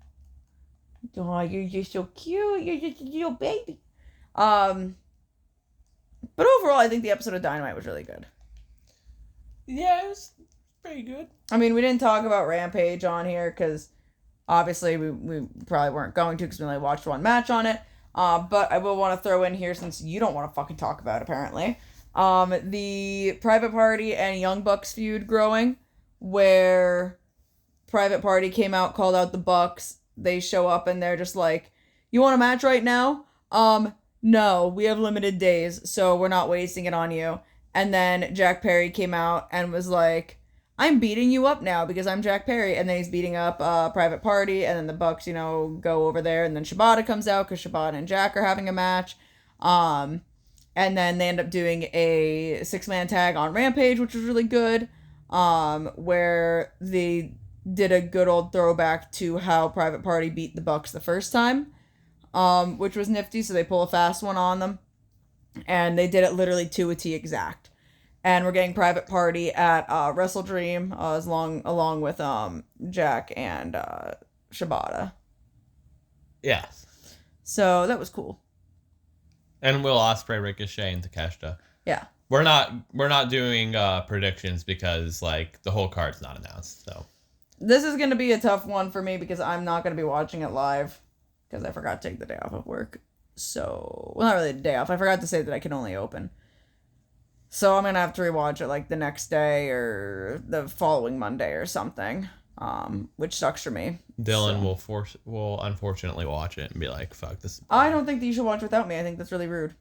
Oh, you're so cute. You're just a little baby. But overall, I think the episode of Dynamite was really good.
Yeah, it was pretty good.
I mean, we didn't talk about Rampage on here because obviously we probably weren't going to because we only watched one match on it. But I will want to throw in here, since you don't want to fucking talk about it, apparently, the Private Party and Young Bucks feud growing, where Private Party came out, called out the Bucks. They show up and they're just like, you want a match right now? No, we have limited days, so we're not wasting it on you. And then Jack Perry came out and was like, I'm beating you up now because I'm Jack Perry. And then he's beating up Private Party, and then the Bucks, go over there, and then Shibata comes out because Shibata and Jack are having a match. And then they end up doing a 6-man tag on Rampage, which was really good, where they did a good old throwback to how Private Party beat the Bucks the first time, which was nifty. So they pull a fast one on them, and they did it literally to a T exact. And we're getting Private Party at Wrestle Dream along with Jack and Shibata.
Yeah.
So that was cool.
And Will Ospreay, Ricochet, and Takeshita.
Yeah.
We're not doing predictions because, like, the whole card's not announced. So
this is gonna be a tough one for me because I'm not gonna be watching it live because I forgot to take the day off of work. So, well, not really the day off. I forgot to say that I can only open. So I'm gonna have to rewatch it like the next day or the following Monday or something. Which sucks for me.
Dylan will unfortunately watch it and be like, "Fuck this."
I don't think that you should watch without me. I think that's really rude.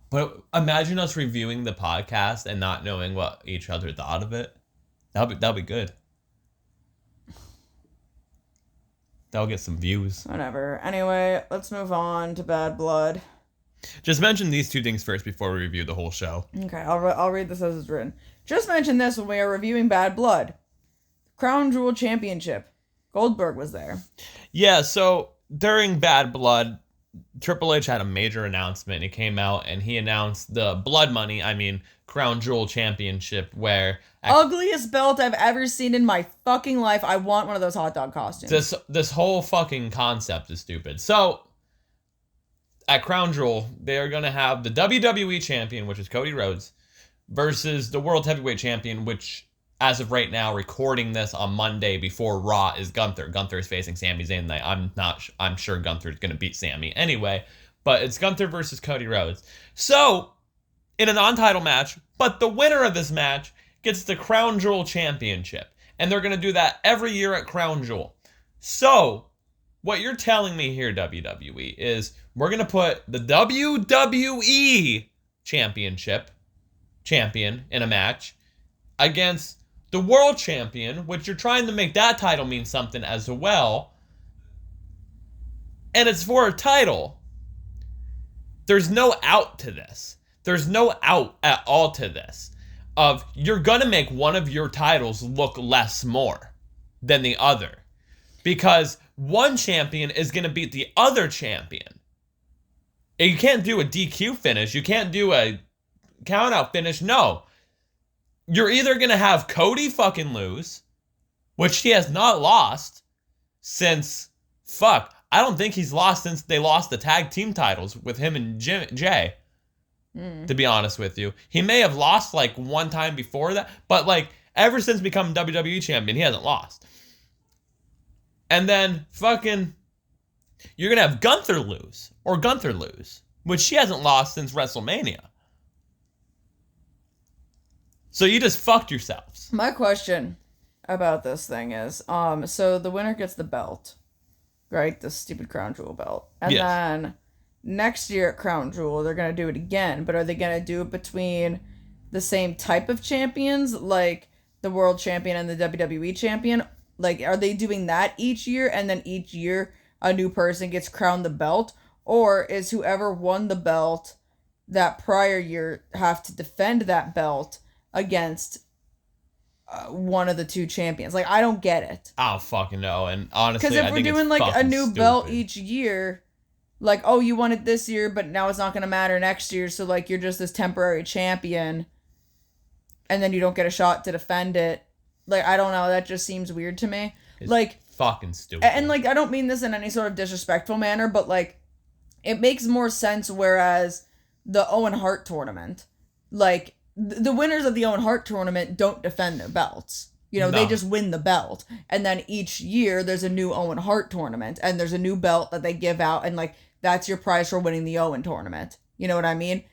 But imagine us reviewing the podcast and not knowing what each other thought of it. That'll be good. That'll get some views.
Whatever. Anyway, let's move on to Bad Blood.
Just mention these two things first before we review the whole show.
Okay, I'll read this as it's written. Just mention this when we are reviewing Bad Blood. Crown Jewel Championship. Goldberg was there.
Yeah, so during Bad Blood, Triple H had a major announcement. He came out and he announced the Crown Jewel Championship, where
ugliest belt I've ever seen in my fucking life. I want one of those hot dog costumes.
This whole fucking concept is stupid. So at Crown Jewel, they are going to have the WWE champion, which is Cody Rhodes, versus the World Heavyweight champion, which, as of right now, recording this on Monday before Raw, is Gunther. Gunther is facing Sami Zayn tonight. I'm sure Gunther is going to beat Sami anyway, but it's Gunther versus Cody Rhodes. So, in a non-title match, but the winner of this match gets the Crown Jewel Championship, and they're going to do that every year at Crown Jewel. So, what you're telling me here, WWE, is we're going to put the WWE champion in a match against the world champion, which you're trying to make that title mean something as well, and it's for a title. There's no out to this. There's no out at all to this. Of you're going to make one of your titles look less more than the other, because one champion is going to beat the other champion. And you can't do a DQ finish. You can't do a count-out finish. No. You're either going to have Cody fucking lose, which he has not lost since, I don't think he's lost since they lost the tag team titles with him and Jay, to be honest with you. He may have lost like one time before that, but like ever since becoming WWE champion, he hasn't lost. And then you're going to have Gunther lose, which she hasn't lost since WrestleMania. So you just fucked yourselves.
My question about this thing is, so the winner gets the belt, right? The stupid Crown Jewel belt. And
yes.
Then next year at Crown Jewel, they're going to do it again. But are they going to do it between the same type of champions, like the world champion and the WWE champion? Like, are they doing that each year, and then each year a new person gets crowned the belt? Or is whoever won the belt that prior year have to defend that belt against one of the two champions? Like, I don't get it.
I don't fucking know. And honestly,
because if we're doing like a new belt each year, like, oh, you won it this year, but now it's not going to matter next year, so like you're just this temporary champion, and then you don't get a shot to defend it. Like, I don't know, that just seems weird to me.
It's
like
fucking stupid.
And like, I don't mean this in any sort of disrespectful manner, but like, it makes more sense. Whereas the Owen Hart tournament, like the winners of the Owen Hart tournament don't defend their belts. You know,
No.
They just win the belt. And then each year there's a new Owen Hart tournament, and there's a new belt that they give out, and like, that's your prize for winning the Owen tournament. You know what I mean?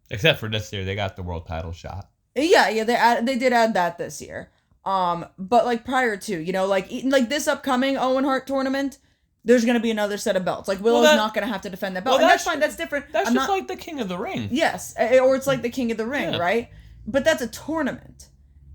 Except for this year, they got the world title shot.
Yeah, they did add that this year. But like prior to, you know, like this upcoming Owen Hart tournament, there's gonna be another set of belts. Like, Willow's not gonna have to defend that belt, and that's fine. That's different.
That's just like the King of the Ring.
Yes, or it's like the King of the Ring, right? But that's a tournament.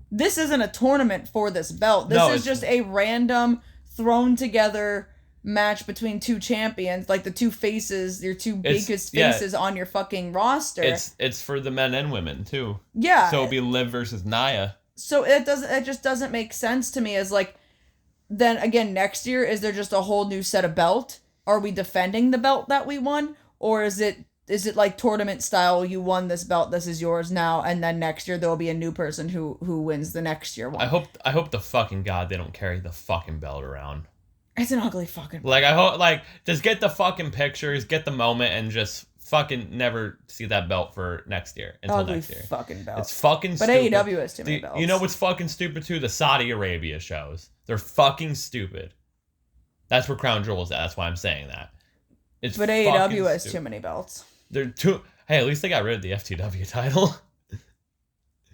This isn't a tournament for this belt. This is just a random thrown together match between two champions, like the two faces, your two biggest faces on your fucking roster.
It's for the men and women too.
Yeah.
So it'll be Liv versus Nia.
So it just doesn't make sense to me as like, then again, next year, is there just a whole new set of belt? Are we defending the belt that we won? Or is it like tournament style, you won this belt, this is yours now, and then next year there will be a new person who wins the next year one?
I hope the fucking God they don't carry the fucking belt around.
It's an ugly fucking belt.
Like, I hope, like, just get the fucking pictures, get the moment, and just fucking never see that belt for next year. Until
ugly
next year.
Fucking belt.
It's fucking
but
stupid.
But AEW has too many belts.
You know what's fucking stupid too? The Saudi Arabia shows. They're fucking stupid. That's where Crown Jewel is at. That's why I'm saying that.
But AEW has too many belts.
They're too... Hey, at least they got rid of the FTW title.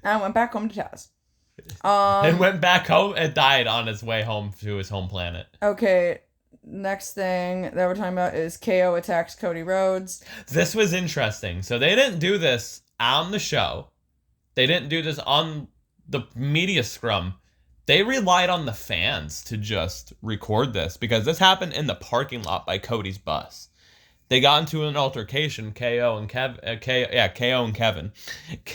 I went back home to Taz.
It went back home and died on its way home to his home planet.
Okay, next thing that we're talking about is KO attacks Cody Rhodes.
This was interesting. So they didn't do this on the show. They didn't do this on the media scrum. They relied on the fans to just record this, because this happened in the parking lot by Cody's bus. they got into an altercation, KO and Kevin,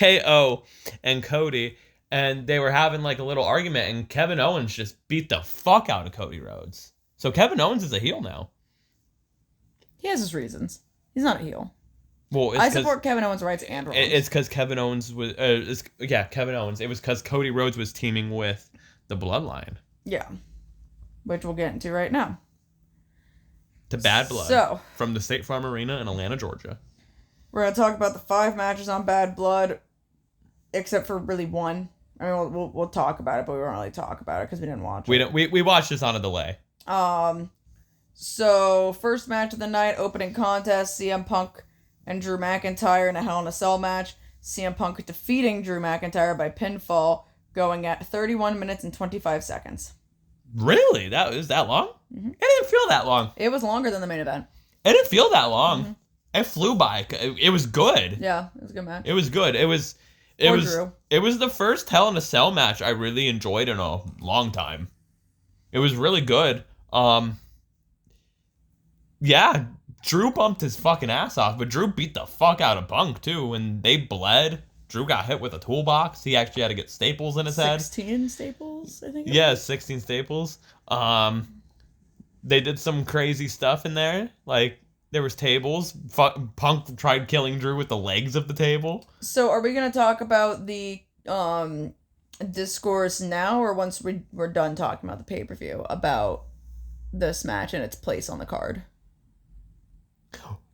KO and Cody, and they were having like a little argument, and Kevin Owens just beat the fuck out of Cody Rhodes. So Kevin Owens is a heel now.
He has his reasons. He's not a heel.
Well,
I support Kevin Owens' rights and wrongs.
It's because Kevin Owens was, Kevin Owens. It was because Cody Rhodes was teaming with the Bloodline.
Yeah, which we'll get into right now.
To Bad Blood.
So,
from the State Farm Arena in Atlanta, Georgia.
We're going to talk about the 5 matches on Bad Blood, except for really one. I mean, we'll talk about it, but we won't really talk about it because we didn't watch it.
We watched this on a delay.
So, first match of the night, opening contest, CM Punk and Drew McIntyre in a Hell in a Cell match. CM Punk defeating Drew McIntyre by pinfall, going at 31 minutes and 25 seconds.
Really? That was that long?
Mm-hmm.
It didn't feel that long.
It was longer than the main event.
It didn't feel that long.
Mm-hmm.
It flew by. It was good.
Yeah, it was a good match.
It was good. It was
Drew.
It was the first Hell in a Cell match I really enjoyed in a long time. It was really good. Yeah, Drew bumped his fucking ass off, but Drew beat the fuck out of Punk too, and they bled. Drew got hit with a toolbox. He actually had to get staples in his head.
16 staples, I think.
Yeah, 16 staples. They did some crazy stuff in there. Like, there was tables. Punk tried killing Drew with the legs of the table.
So, are we going to talk about the discourse now, or once we're done talking about the pay-per-view, about this match and its place on the card?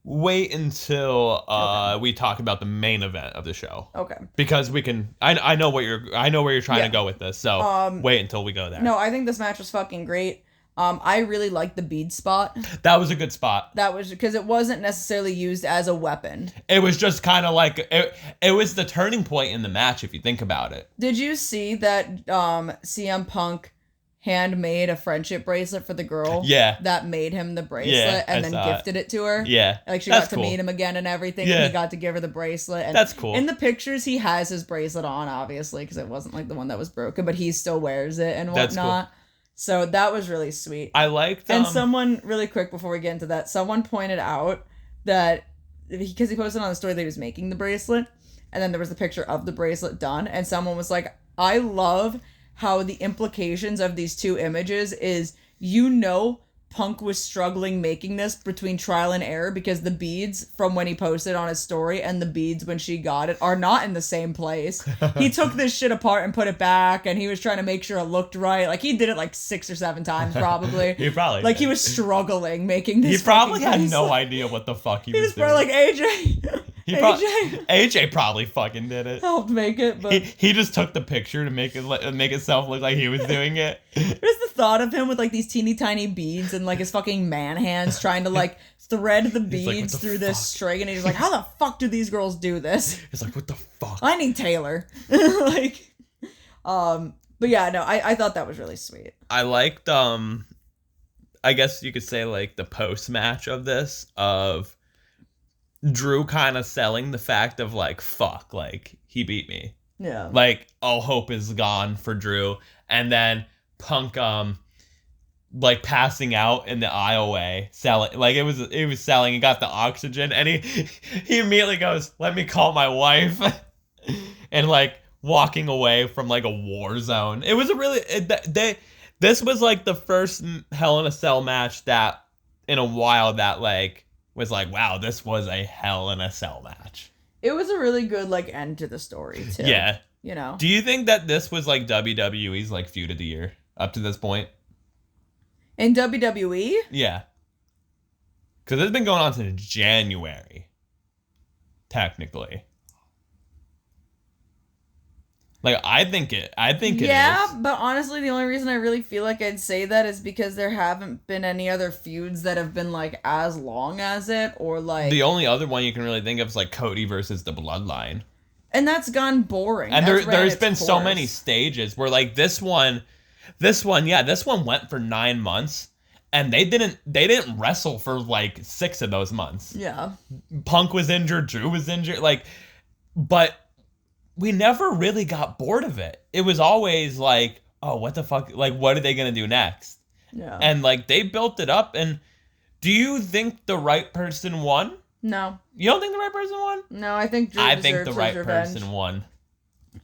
Wait until
Okay.
we talk about the main event of the show.
Okay.
Because we can. I know where you're trying to go with this. So wait until we go there.
No, I think this match was fucking great. I really liked the bead spot.
That was a good spot.
That was because it wasn't necessarily used as a weapon.
It was just kind of like it was the turning point in the match if you think about it.
Did you see that CM Punk handmade a friendship bracelet for the girl?
Yeah.
That made him the bracelet
Yeah,
and
I
then
saw
gifted it to her.
Yeah.
Like she
That's
got to
cool.
meet him again and everything.
Yeah.
And he got to give her the bracelet. And
That's cool.
In the pictures, he has his bracelet on, obviously, because it wasn't like the one that was broken, but he still wears it and whatnot.
That's cool.
So that was really sweet.
I liked.
And someone, really quick before we get into that, someone pointed out that, because he posted on the story that he was making the bracelet, and then there was the picture of the bracelet done, and someone was like, I love how the implications of these two images is, Punk was struggling making this between trial and error because the beads from when he posted on his story and the beads when she got it are not in the same place. He took this shit apart and put it back, and he was trying to make sure it looked right. Like, he did it like 6 or 7 times probably.
He probably
like
did.
He was struggling making this.
He probably had
bracelet.
no idea what the fuck he
He
was
was
doing.
probably like, AJ.
AJ probably fucking did it.
Helped make it, but
He just took the picture to make itself look like he was doing it.
there's the thought of him with like these teeny tiny beads and like his fucking man hands trying to like thread the
like,
beads
"What the
through this
fuck?"
string, and he's like, how the fuck do these girls do this?
It's like, what the fuck?
I need Taylor. Like, but yeah, no, I thought that was really sweet.
I liked, I guess you could say, like, the post-match of this, of Drew kind of selling the fact of, like, fuck, like, he beat me.
Yeah.
Like, all hope is gone for Drew. And then Punk, like, passing out in the aisleway, selling, like, it was selling, he got the oxygen, and he immediately goes, let me call my wife, and, like, walking away from, like, a war zone. It was a really, this was, like, the first Hell in a Cell match that, in a while, that, like, was like, wow, this was a Hell in a Cell match.
It was a really good like end to the story too.
Yeah.
You know.
Do you think that this was, like, WWE's, like, feud of the year up to this point?
In WWE?
Yeah. Because it's been going on since January. Technically. Like, I think it
Yeah,
is.
but honestly, the only reason I really feel like I'd say that is because there haven't been any other feuds that have been, like, as long as it, or, like...
The only other one you can really think of is, like, Cody versus the Bloodline.
And that's gone boring.
And
That's ran
there's
its
been so
course.
many stages where, like, this one went for 9 months, and they didn't wrestle for, like, 6 of those months.
Yeah.
Punk was injured, Drew was injured, like, but we never really got bored of it. It was always like, oh, what the fuck, like, what are they gonna do next?
Yeah.
And, like, they built it up, and Do you think the right person won?
No.
You don't think the right person won?
No, I think Drew
I
deserves
think the right
his revenge.
person won.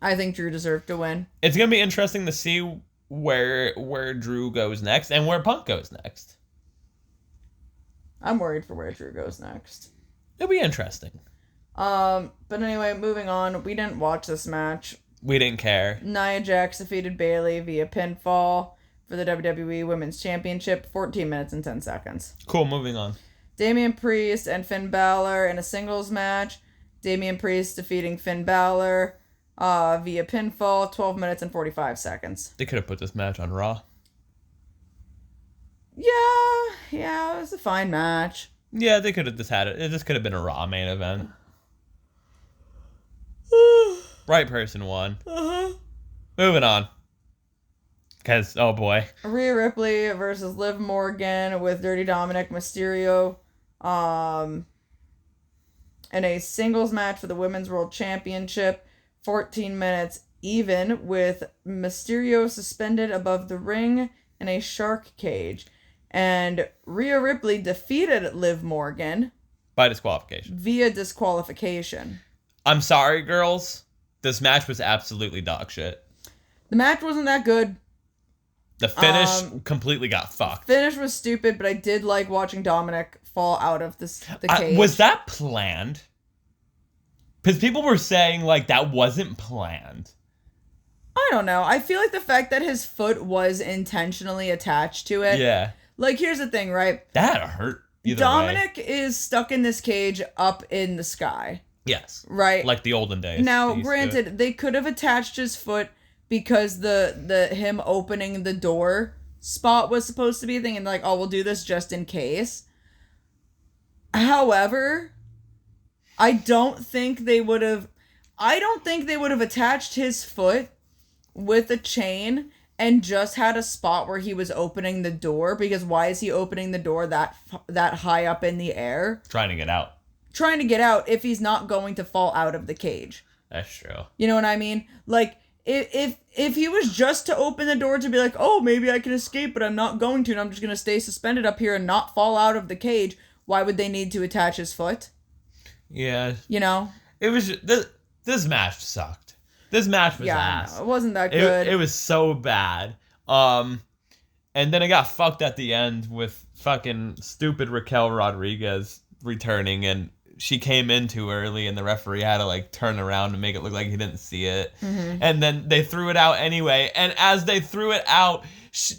I think Drew deserved to win.
It's gonna be interesting to see where Drew goes next and where Punk goes next.
I'm worried for where Drew goes next.
It'll be interesting.
But anyway, moving on. We didn't watch this match.
We didn't care.
Nia Jax defeated Bayley via pinfall for the WWE Women's Championship, 14 minutes and 10 seconds.
Cool, moving on.
Damian Priest and Finn Balor in a singles match. Damian Priest defeating Finn Balor via pinfall, 12 minutes and 45 seconds.
They could have put this match on Raw.
Yeah, it was a fine match.
Yeah, they could have just had it. This could have been a Raw main event. Right person won. Moving on. Because, oh boy.
Rhea Ripley versus Liv Morgan with Dirty Dominic Mysterio in a singles match for the Women's World Championship. 14 minutes even, with Mysterio suspended above the ring in a shark cage. And Rhea Ripley defeated Liv Morgan
By disqualification.
via disqualification.
I'm sorry, girls. This match was absolutely dog shit.
The match wasn't that good.
The finish completely got fucked.
Finish was stupid, but I did like watching Dominic fall out of the cage.
Was that planned? Because people were saying, like, that wasn't planned.
I don't know. I feel like the fact that his foot was intentionally attached to it.
Yeah.
Like, here's the thing, right?
That hurt. Either
Dominic
way.
is stuck in this cage up in the sky.
Yes.
Right?
Like the olden days.
Now,
They used
granted, they could have attached his foot because the him opening the door spot was supposed to be a thing, and like, oh, we'll do this just in case. However, I don't think they would have attached his foot with a chain and just had a spot where he was opening the door, because why is he opening the door that high up in the air?
Trying to get out.
Trying to get out if he's not going to fall out of the cage.
That's true.
You know what I mean? Like, if he was just to open the door to be like, oh, maybe I can escape, but I'm not going to, and I'm just going to stay suspended up here and not fall out of the cage, why would they need to attach his foot?
Yeah.
You know?
It was... This match sucked. This match was ass.
No, it wasn't that good.
It was so bad. And then it got fucked at the end with fucking stupid Raquel Rodriguez returning, and she came in too early, and the referee had to like turn around to make it look like he didn't see it. Mm-hmm. And then they threw it out anyway. And as they threw it out,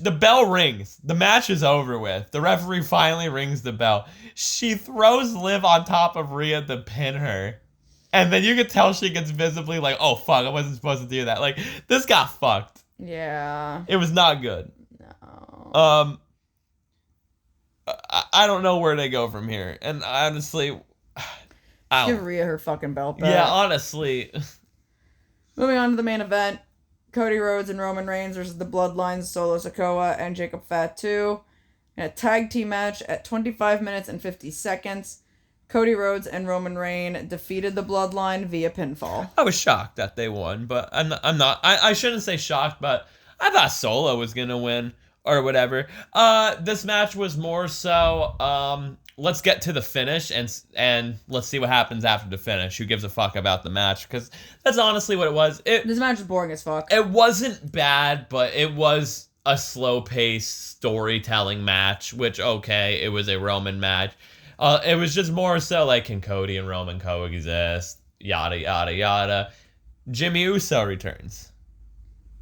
the bell rings. The match is over with. The referee finally rings the bell. She throws Liv on top of Rhea to pin her. And then you could tell she gets visibly like, oh fuck, I wasn't supposed to do that. Like, this got fucked.
Yeah.
It was not good.
No.
I don't know where they go from here. And honestly,
give Rhea her fucking belt back.
Yeah, honestly.
Moving on to the main event. Cody Rhodes and Roman Reigns versus the Bloodlines, Solo Sikoa and Jacob Fatu in a tag team match at 25 minutes and 50 seconds. Cody Rhodes and Roman Reigns defeated the Bloodline via pinfall.
I was shocked that they won, but I'm not. I shouldn't say shocked, but I thought Solo was gonna win or whatever. This match was more so, let's get to the finish and let's see what happens after the finish. Who gives a fuck about the match? Because that's honestly what it was.
This match was boring as fuck.
It wasn't bad, but it was a slow-paced storytelling match, which, okay, it was a Roman match. It was just more so like, can Cody and Roman coexist? Yada, yada, yada. Jimmy Uso returns.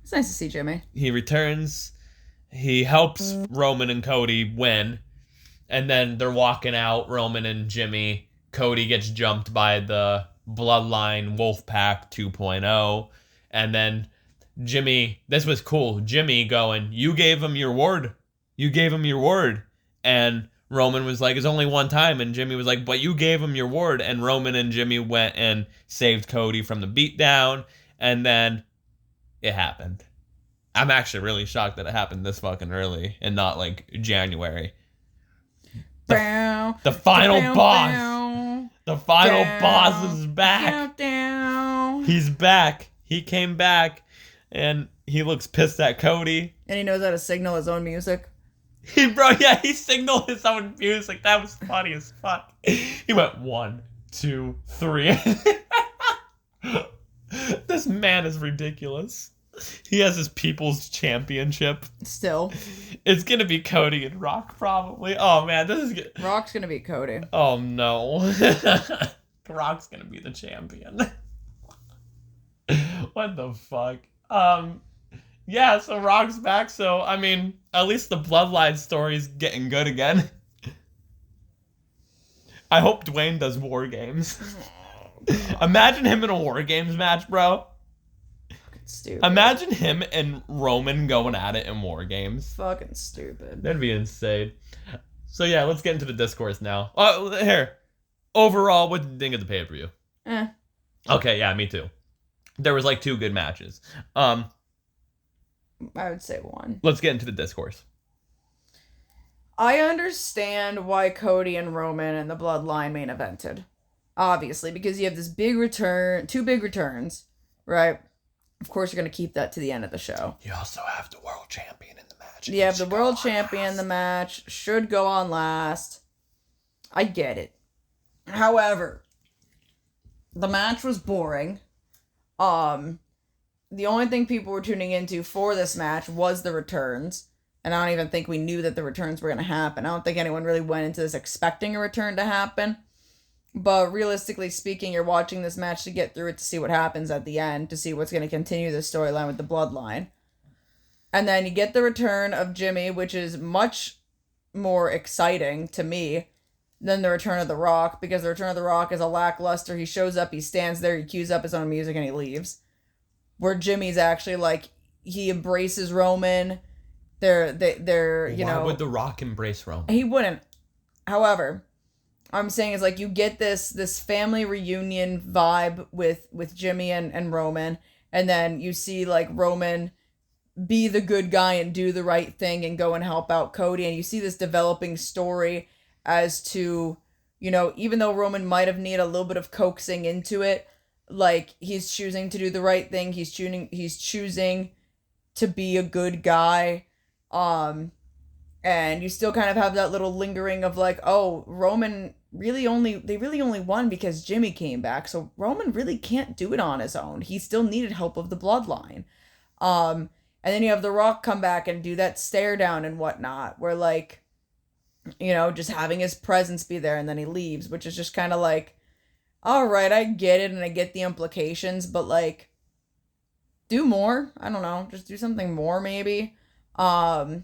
It's nice to see Jimmy.
He returns. He helps Roman and Cody win. And then they're walking out, Roman and Jimmy. Cody gets jumped by the Bloodline Wolfpack 2.0. And then Jimmy, this was cool. Jimmy going, you gave him your word. You gave him your word. And Roman was like, it's only one time. And Jimmy was like, but you gave him your word. And Roman and Jimmy went and saved Cody from the beatdown. And then it happened. I'm actually really shocked that it happened this fucking early and not like January. The final boss. The final boss is back. He's back. He came back and he looks pissed at Cody.
And he knows how to signal his own music.
He signaled his own music. That was funny as fuck. He went 1, 2, 3. This man is ridiculous. He has his People's Championship.
Still.
It's gonna be Cody and Rock, probably. Oh, man, this is good.
Rock's gonna beat Cody.
Oh, no. Rock's gonna be the champion. What the fuck? Yeah, so Rock's back, so, I mean, at least the Bloodline story's getting good again. I hope Dwayne does War Games. Imagine him in a War Games match, bro.
Fucking stupid.
Imagine him and Roman going at it in War Games.
Fucking stupid.
That'd be insane. So yeah, let's get into the discourse now. Here. Overall, what did you think of the pay-per-view? Okay, yeah, me too. There was like 2 good matches.
I would say 1.
Let's get into the discourse.
I understand why Cody and Roman and the Bloodline main evented. Obviously, because you have this big return, 2 big returns, right? Of course, you're going to keep that to the end of the show.
You also have the world champion in the match.
You have the world champion in the match. Should go on last. I get it. However, the match was boring. The only thing people were tuning into for this match was the returns. And I don't even think we knew that the returns were going to happen. I don't think anyone really went into this expecting a return to happen. But realistically speaking, you're watching this match to get through it, to see what happens at the end, to see what's going to continue the storyline with the Bloodline. And then you get the return of Jimmy, which is much more exciting to me than the return of The Rock, because the return of The Rock is a lackluster. He shows up, he stands there, he cues up his own music, and he leaves. Where Jimmy's actually like, he embraces Roman. They're you know.
Why would The Rock embrace Roman?
He wouldn't. However, I'm saying is like, you get this family reunion vibe with Jimmy and Roman, and then you see like Roman be the good guy and do the right thing and go and help out Cody, and you see this developing story as to, you know, even though Roman might have needed a little bit of coaxing into it, like, he's choosing to do the right thing, he's choosing to be a good guy, and you still kind of have that little lingering of like, oh, Roman really only won because Jimmy came back, so Roman really can't do it on his own. He still needed help of the Bloodline. And then you have The Rock come back and do that stare down and whatnot, where like, you know, just having his presence be there, and then he leaves, which is just kind of like, all right, I get it and I get the implications, but like, do more. I don't know, just do something more maybe. I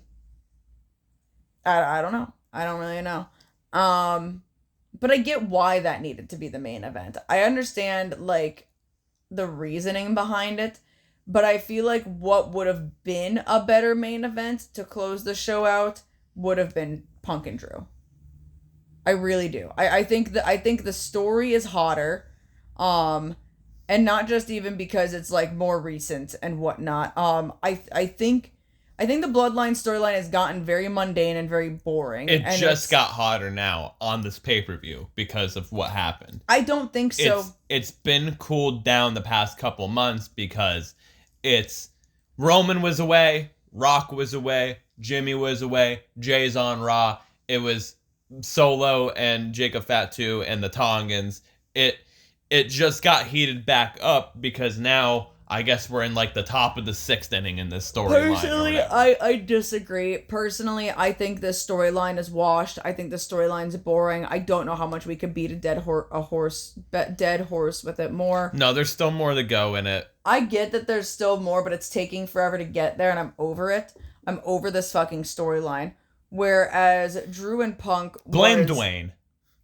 don't know. I don't really know. But I get why that needed to be the main event. I understand like the reasoning behind it, but I feel like what would have been a better main event to close the show out would have been Punk and Drew. I really do. I think the story is hotter, and not just even because it's like more recent and whatnot. I think the Bloodline storyline has gotten very mundane and very boring.
It just got hotter now on this pay-per-view because of what happened.
I don't think so.
It's been cooled down the past couple months because it's Roman was away, Rock was away, Jimmy was away, Jay's on Raw. It was Solo and Jacob Fatu and the Tongans. It just got heated back up because now I guess we're in like the top of the 6th inning in this storyline.
Personally, I disagree. Personally, I think this storyline is washed. I think the storyline's boring. I don't know how much we could beat a dead horse with it more.
No, there's still more to go in it.
I get that there's still more, but it's taking forever to get there, and I'm over it. I'm over this fucking storyline. Whereas Drew and Punk...
Blame Dwayne.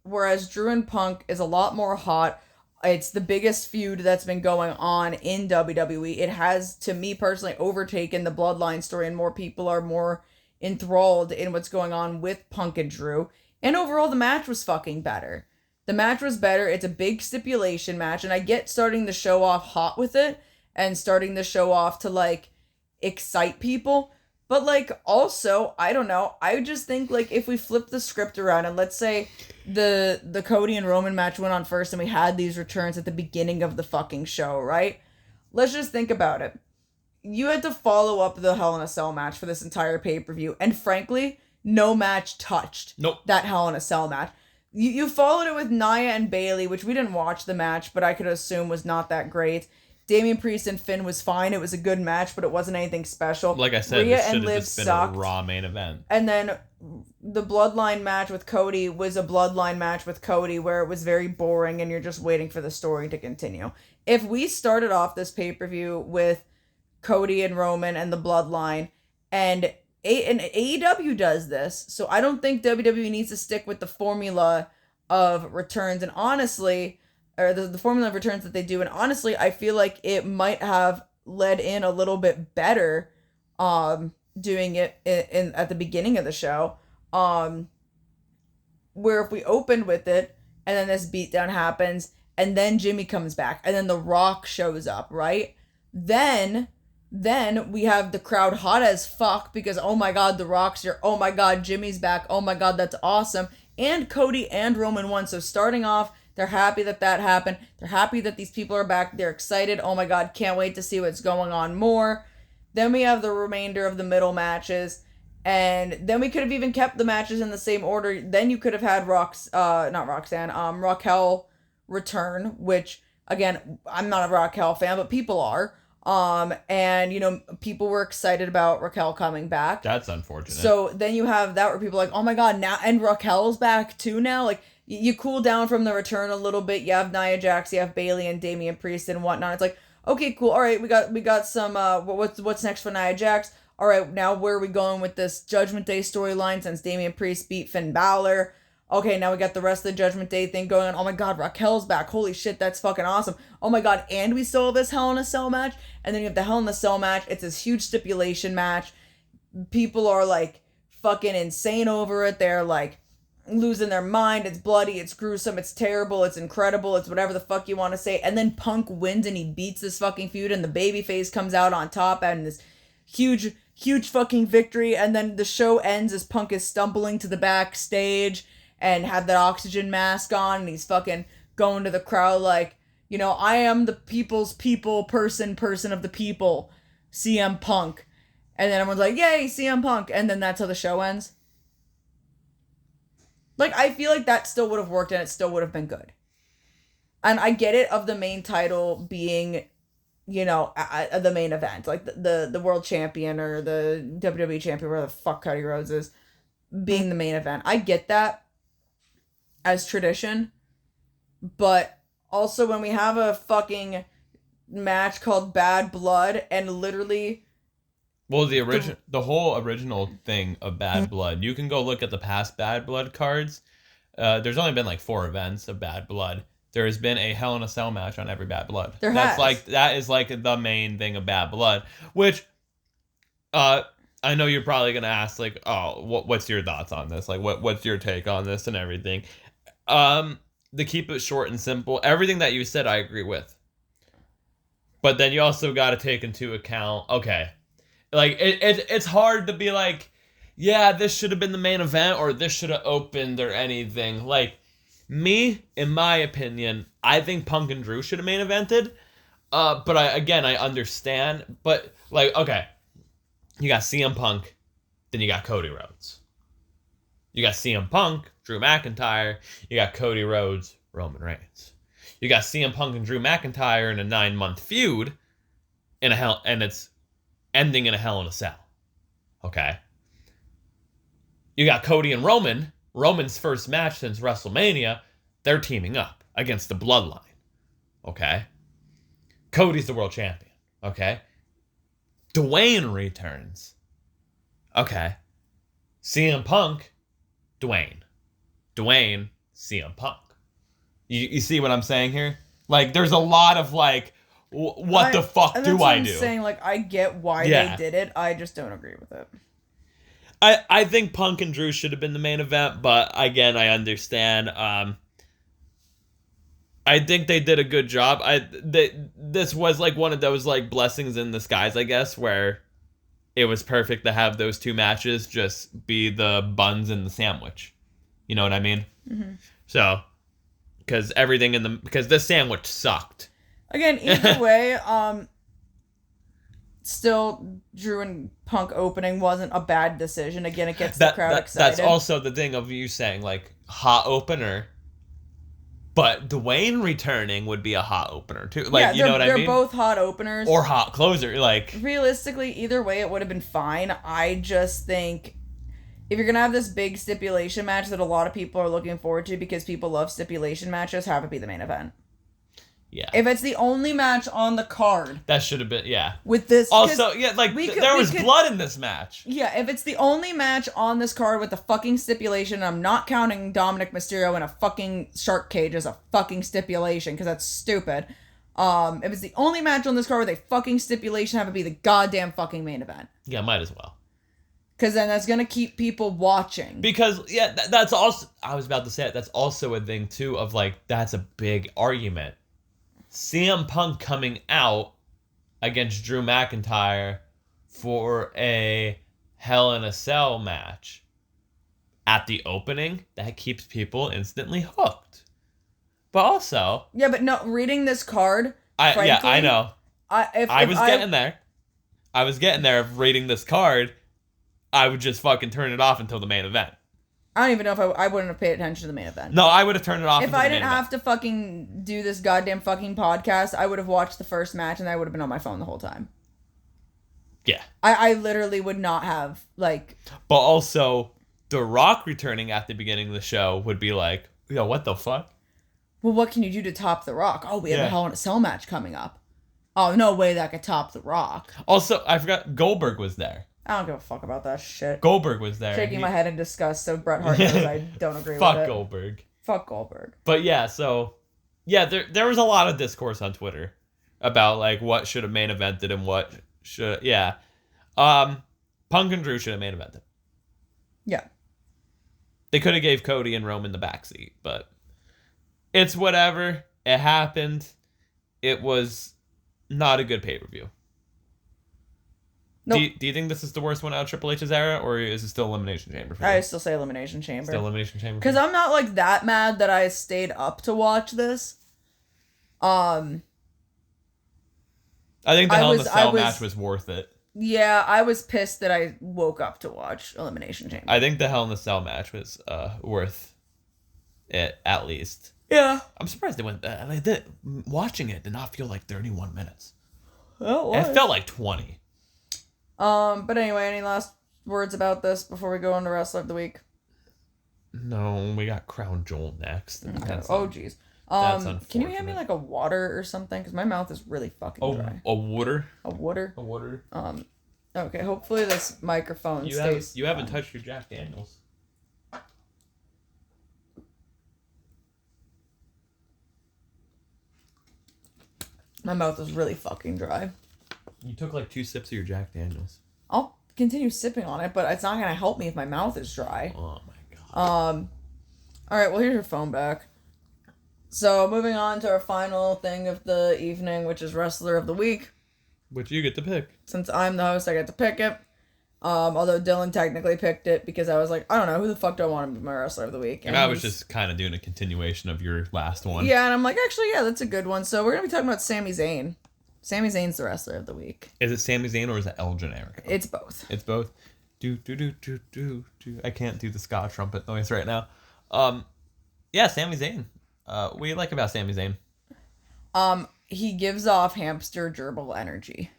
Whereas Drew and Punk is a lot more hot. It's the biggest feud that's been going on in WWE. It has, to me personally, overtaken the Bloodline story, and more people are more enthralled in what's going on with Punk and Drew. And overall, the match was fucking better. The match was better. It's a big stipulation match, and I get starting the show off hot with it, and starting the show off to, like, excite people. But, like, also, I don't know, I just think, like, if we flip the script around, and let's say the Cody and Roman match went on first, and we had these returns at the beginning of the fucking show, right? Let's just think about it. You had to follow up the Hell in a Cell match for this entire pay-per-view, and frankly, no match touched
Nope.
that Hell in a Cell match. You followed it with Nia and Bayley, which we didn't watch the match, but I could assume was not that great. Damian Priest and Finn was fine. It was a good match, but it wasn't anything special.
Like I said,
Rhea
this should
and
have
Liv
just been
sucked.
a Raw main event.
And then the Bloodline match with Cody was a Bloodline match with Cody where it was very boring and you're just waiting for the story to continue. If we started off this pay-per-view with Cody and Roman and the Bloodline, and AEW does this, so I don't think WWE needs to stick with the formula of returns, and honestly, or the formula of returns that they do, and honestly, I feel like it might have led in a little bit better doing it in at the beginning of the show, where if we opened with it, and then this beatdown happens, and then Jimmy comes back, and then The Rock shows up, right? Then we have the crowd hot as fuck because, oh my god, The Rock's here, oh my god, Jimmy's back, oh my god, that's awesome, and Cody and Roman won, so starting off, they're happy that happened, they're happy that these people are back, they're excited, oh my god, can't wait to see what's going on more. Then we have the remainder of the middle matches, and then we could have even kept the matches in the same order. Then you could have had Raquel return, which, again, I'm not a Raquel fan, but people are. And, you know, people were excited about Raquel coming back.
That's unfortunate.
So then you have that where people are like, oh my god, now, and Raquel's back too now? Like, you cool down from the return a little bit. You have Nia Jax, you have Bayley and Damian Priest and whatnot. It's like, okay, cool. All right, we got some, what's next for Nia Jax? All right, now where are we going with this Judgment Day storyline since Damian Priest beat Finn Balor? Okay, now we got the rest of the Judgment Day thing going on. Oh my god, Raquel's back. Holy shit, that's fucking awesome. Oh my god, and we still have this Hell in a Cell match? And then you have the Hell in a Cell match. It's this huge stipulation match. People are like fucking insane over it. They're like losing their mind. It's bloody, it's gruesome, it's terrible, it's incredible, it's whatever the fuck you want to say. And then Punk wins and he beats this fucking feud and the babyface comes out on top and this huge fucking victory. And then the show ends as Punk is stumbling to the backstage and have that oxygen mask on and he's fucking going to the crowd like, you know, I am the people's people, person of the people, CM Punk. And then everyone's like, yay, CM Punk. And then that's how the show ends. Like, I feel like that still would have worked and it still would have been good. And I get it of the main title being, you know, the main event. Like, the world champion or the WWE champion, where the fuck Cody Rhodes is, being the main event. I get that as tradition. But also when we have a fucking match called Bad Blood and literally...
Well, the whole original thing of Bad Blood, you can go look at the past Bad Blood cards. There's only been like 4 events of Bad Blood. There has been a Hell in a Cell match on every Bad Blood. That is like the main thing of Bad Blood, which I know you're probably gonna ask like, oh, what's your thoughts on this? Like, what's your take on this and everything? To keep it short and simple, everything that you said I agree with. But then you also got to take into account, okay. Like, it's hard to be like, yeah, this should have been the main event or this should have opened or anything. Like, me, in my opinion, I think Punk and Drew should have main evented. But I understand. But, like, okay, you got CM Punk, then you got Cody Rhodes. You got CM Punk, Drew McIntyre, you got Cody Rhodes, Roman Reigns. You got CM Punk and Drew McIntyre in a 9-month feud, and it's ending in a Hell in a Cell. Okay. You got Cody and Roman. Roman's first match since WrestleMania. They're teaming up against the Bloodline. Okay. Cody's the world champion. Okay. Dwayne returns. Okay. CM Punk, Dwayne. Dwayne, CM Punk. You see what I'm saying here? Like, there's a lot of like, what the fuck do I do? I'm
saying, like, I get why they did it. I just don't agree with it.
I think Punk and Drew should have been the main event, but again, I understand. I think they did a good job. This was like one of those like blessings in disguise, I guess, where it was perfect to have those 2 matches just be the buns in the sandwich. You know what I mean? Mm-hmm. So, because this sandwich sucked.
Again, either way, still, Drew and Punk opening wasn't a bad decision. Again, it gets the crowd excited.
That's also the thing of you saying, like, hot opener. But Dwayne returning would be a hot opener, too. Like, you know what I mean?
They're both hot openers.
Or hot closer, like...
Realistically, either way, it would have been fine. I just think if you're going to have this big stipulation match that a lot of people are looking forward to because people love stipulation matches, have it be the main event.
Yeah.
If it's the only match on the card.
That should have been, yeah.
With this.
Also, yeah, like, there was blood in this match.
Yeah, if it's the only match on this card with a fucking stipulation, I'm not counting Dominic Mysterio in a fucking shark cage as a fucking stipulation, because that's stupid. If it's the only match on this card with a fucking stipulation, have it be the goddamn fucking main event.
Yeah, might as well.
Because then that's going to keep people watching.
Because, yeah, that's also, I was about to say it, that's also a thing, too, of, like, that's a big argument. CM Punk coming out against Drew McIntyre for a Hell in a Cell match at the opening, that keeps people instantly hooked. But also...
Yeah, but no, reading this card, frankly,
yeah, I know. I was getting there of reading this card. I would just fucking turn it off until the main event.
I don't even know if I wouldn't have paid attention to the main event.
No, I would have turned it off.
If I didn't have to fucking do this goddamn fucking podcast, I would have watched the first match and I would have been on my phone the whole time.
Yeah.
I literally would not have, like...
But also, The Rock returning at the beginning of the show would be like, yo, what the fuck?
Well, what can you do to top The Rock? Oh, we have a Hell in a Cell match coming up. Oh, no way that could top The Rock.
Also, I forgot, Goldberg was there.
I don't give a fuck about that shit.
Goldberg was there.
Shaking my head in disgust, so Bret Hart knows I don't agree with it.
Fuck Goldberg.
Fuck Goldberg.
But yeah, so... Yeah, there was a lot of discourse on Twitter about, like, what should have main evented and what should... Yeah. Punk and Drew should have main evented.
Yeah.
They could have gave Cody and Roman the backseat, but... It's whatever. It happened. It was not a good pay-per-view.
Nope.
Do you think this is the worst one out of Triple H's era, or is it still Elimination Chamber for you?
I still say Elimination Chamber.
Still Elimination Chamber?
Because I'm not, like, that mad that I stayed up to watch this.
I think the Hell in a Cell match was worth it.
Yeah, I was pissed that I woke up to watch Elimination Chamber.
I think the Hell in a Cell match was worth it, at least.
Yeah.
I'm surprised they went... watching it did not feel like 31 minutes.
Oh,
it felt like 20.
But anyway, any last words about this before we go on to Wrestler of the Week?
No, we got Crown Jewel next.
Okay. Oh, jeez. Can you hand me like a water or something? Because my mouth is really fucking dry.
A water?
A water?
A water.
Okay, hopefully this microphone stays...
You haven't touched your Jack Daniels.
My mouth is really fucking dry.
You took like 2 sips of your Jack Daniels.
I'll continue sipping on it, but it's not gonna help me if my mouth is dry.
Oh my god.
Alright, well here's your phone back. So moving on to our final thing of the evening, which is Wrestler of the Week.
Which you get to pick.
Since I'm the host, I get to pick it. Although Dylan technically picked it because I was like, I don't know, who the fuck do I want to be my Wrestler of the Week?
And I was just kind of doing a continuation of your last one.
Yeah, and I'm like, actually, yeah, that's a good one. So we're going to be talking about Sami Zayn. Sami Zayn's the Wrestler of the Week.
Is it Sami Zayn or is it El Generico?
It's both.
It's both? Do. I can't do the ska trumpet noise right now. Yeah, Sami Zayn. What do you like about Sami Zayn?
He gives off hamster gerbil energy.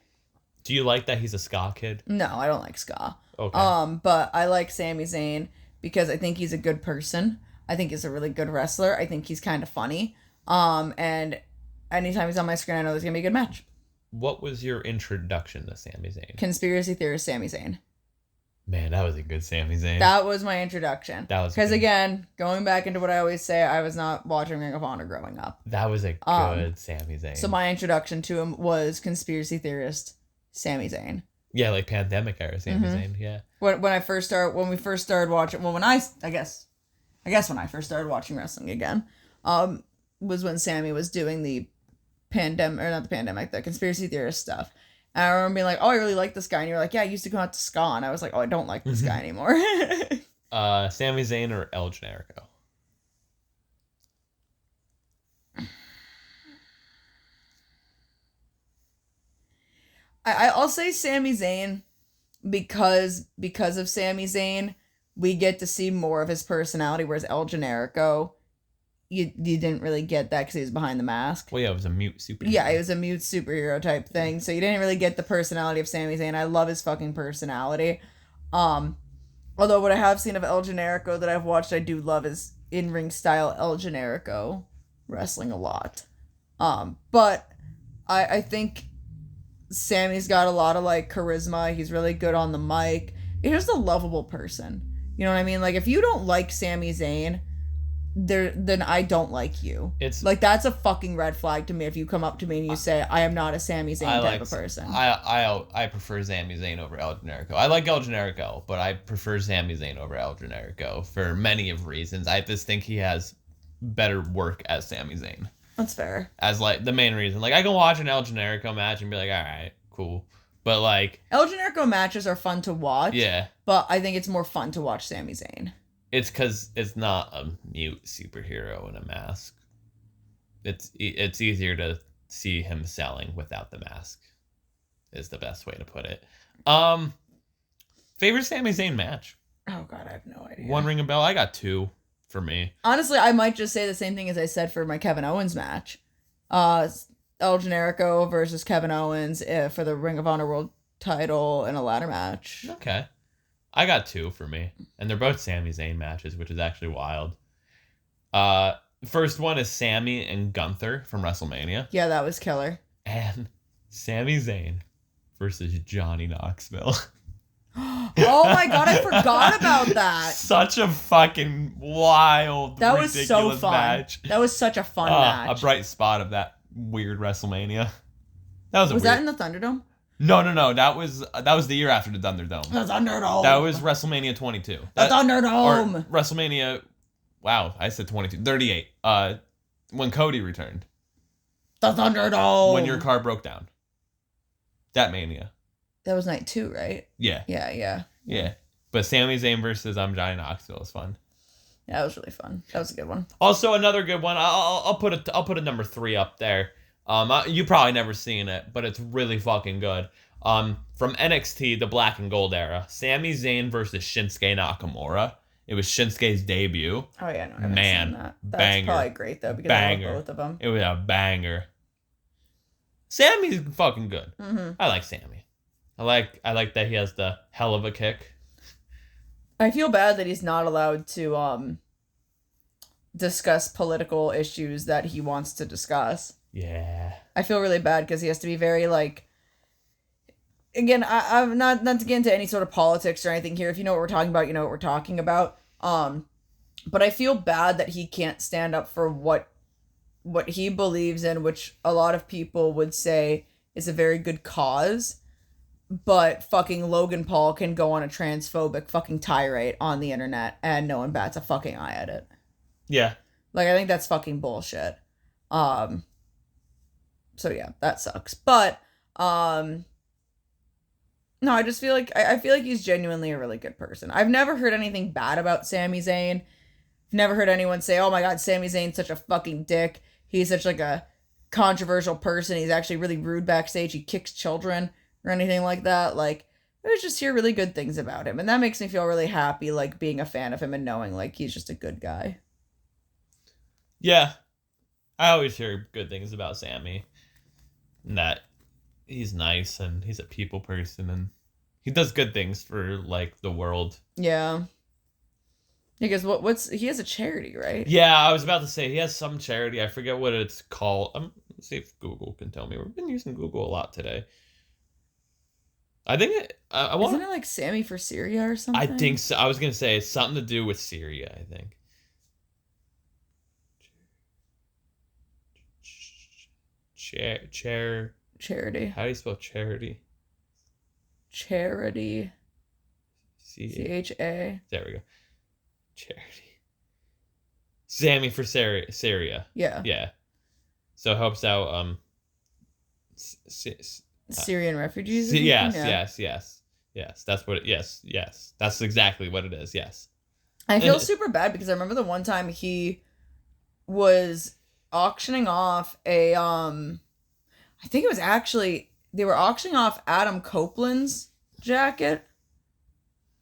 Do you like that he's a ska kid?
No, I don't like ska.
Okay.
But I like Sami Zayn because I think he's a good person. I think he's a really good wrestler. I think he's kind of funny. And anytime he's on my screen, I know there's gonna be a good match.
What was your introduction to Sami Zayn?
Conspiracy theorist Sami Zayn.
Man, that was a good Sami Zayn.
That was my introduction.
That was
because again, going back into what I always say, I was not watching Ring of Honor growing up.
That was a good Sami Zayn.
So my introduction to him was conspiracy theorist Sami Zayn.
Yeah, like pandemic era Sami Zayn. Yeah.
When we first started watching, well, when I guess when I first started watching wrestling again, was when Sammy was doing the the conspiracy theorist stuff. And I remember being like, oh, I really like this guy. And you were like, yeah, I used to go out to ska. And I was like, oh, I don't like this guy anymore.
Sami Zayn or El Generico?
I'll say Sami Zayn because of Sami Zayn, we get to see more of his personality, whereas El Generico, you didn't really get that because he was behind the mask.
Well, yeah, it was a mute superhero.
Yeah, it was a mute superhero type thing, so you didn't really get the personality of Sami Zayn. I love his fucking personality. Although what I have seen of El Generico that I've watched, I do love his in-ring style El Generico wrestling a lot. But I think Sammy's got a lot of, like, charisma. He's really good on the mic. He's just a lovable person. You know what I mean? Like, if you don't like Sami Zayn, then I don't like you. It's like, that's a fucking red flag to me if you come up to me and you say, I am not a Sami Zayn type of person.
I prefer Sami Zayn over El Generico. I like El Generico, but I prefer Sami Zayn over El Generico for many of reasons. I just think he has better work as Sami Zayn.
That's fair.
As, like, the main reason. Like, I can watch an El Generico match and be like, alright, cool. But, like...
El Generico matches are fun to watch.
Yeah.
But I think it's more fun to watch Sami Zayn.
It's because it's not a mute superhero in a mask. It's easier to see him selling without the mask, is the best way to put it. Favorite Sami Zayn match?
Oh, God, I have no idea.
One ring a bell? I got two for me.
Honestly, I might just say the same thing as I said for my Kevin Owens match. El Generico versus Kevin Owens for the Ring of Honor World title in a ladder match.
Okay. I got two for me. And they're both Sami Zayn matches, which is actually wild. The first one is Sami and Gunther from WrestleMania.
Yeah, that was killer.
And Sami Zayn versus Johnny Knoxville.
Oh my God, I forgot about that.
Such a fucking wild,
that was so fun.
Match.
That was such a fun match.
A bright spot of that weird WrestleMania.
Was that in the Thunderdome?
No. That was the year after the Thunderdome.
The Thunderdome.
That was WrestleMania 22.
The Thunderdome.
Or WrestleMania. Wow, I said 22. 38. When Cody returned.
The Thunderdome.
When your car broke down. That Mania.
That was night 2, right?
Yeah.
Yeah.
But Sami Zayn versus Johnny Knoxville is fun.
Yeah, that was really fun. That was a good one.
Also, another good one. I'll put a number 3 up there. You probably never seen it, but it's really fucking good. From NXT, the Black and Gold era, Sami Zayn versus Shinsuke Nakamura. It was Shinsuke's debut.
Oh yeah, no, I haven't seen that. That's
banger.
Probably great though because I love both of them.
It was a banger. Sami's fucking good.
Mm-hmm.
I like Sami. I like that he has the hell of a kick.
I feel bad that he's not allowed to discuss political issues that he wants to discuss.
Yeah.
I feel really bad because he has to be very, like... Again, I'm not to get into any sort of politics or anything here. If you know what we're talking about, you know what we're talking about. But I feel bad that he can't stand up for what he believes in, which a lot of people would say is a very good cause. But fucking Logan Paul can go on a transphobic fucking tirade on the internet and no one bats a fucking eye at it.
Yeah.
Like, I think that's fucking bullshit. So yeah, that sucks. But, no, I just feel like, I feel like he's genuinely a really good person. I've never heard anything bad about Sami Zayn. I've never heard anyone say, oh my God, Sami Zayn's such a fucking dick. He's such like a controversial person. He's actually really rude backstage. He kicks children or anything like that. Like, I just hear really good things about him. And that makes me feel really happy, like, being a fan of him and knowing, like, he's just a good guy.
Yeah. I always hear good things about Sami. And that he's nice and he's a people person and he does good things for, like, the world.
Yeah. Because he has a charity, right?
Yeah, I was about to say he has some charity. I forget what it's called. Let's see if Google can tell me. We've been using Google a lot today. I think
Isn't it like Sammy for Syria or something?
I think so. I was gonna say it's something to do with Syria. I think.
Charity.
How do you spell charity?
Charity. CHA.
There we go. Charity. Sammy for Syria.
Yeah.
Yeah. So helps out
Syrian refugees?
Yes. That's what yes. That's exactly what it is, yes.
I feel super bad because I remember the one time he was auctioning off a, I think it was actually they were auctioning off Adam Copeland's jacket.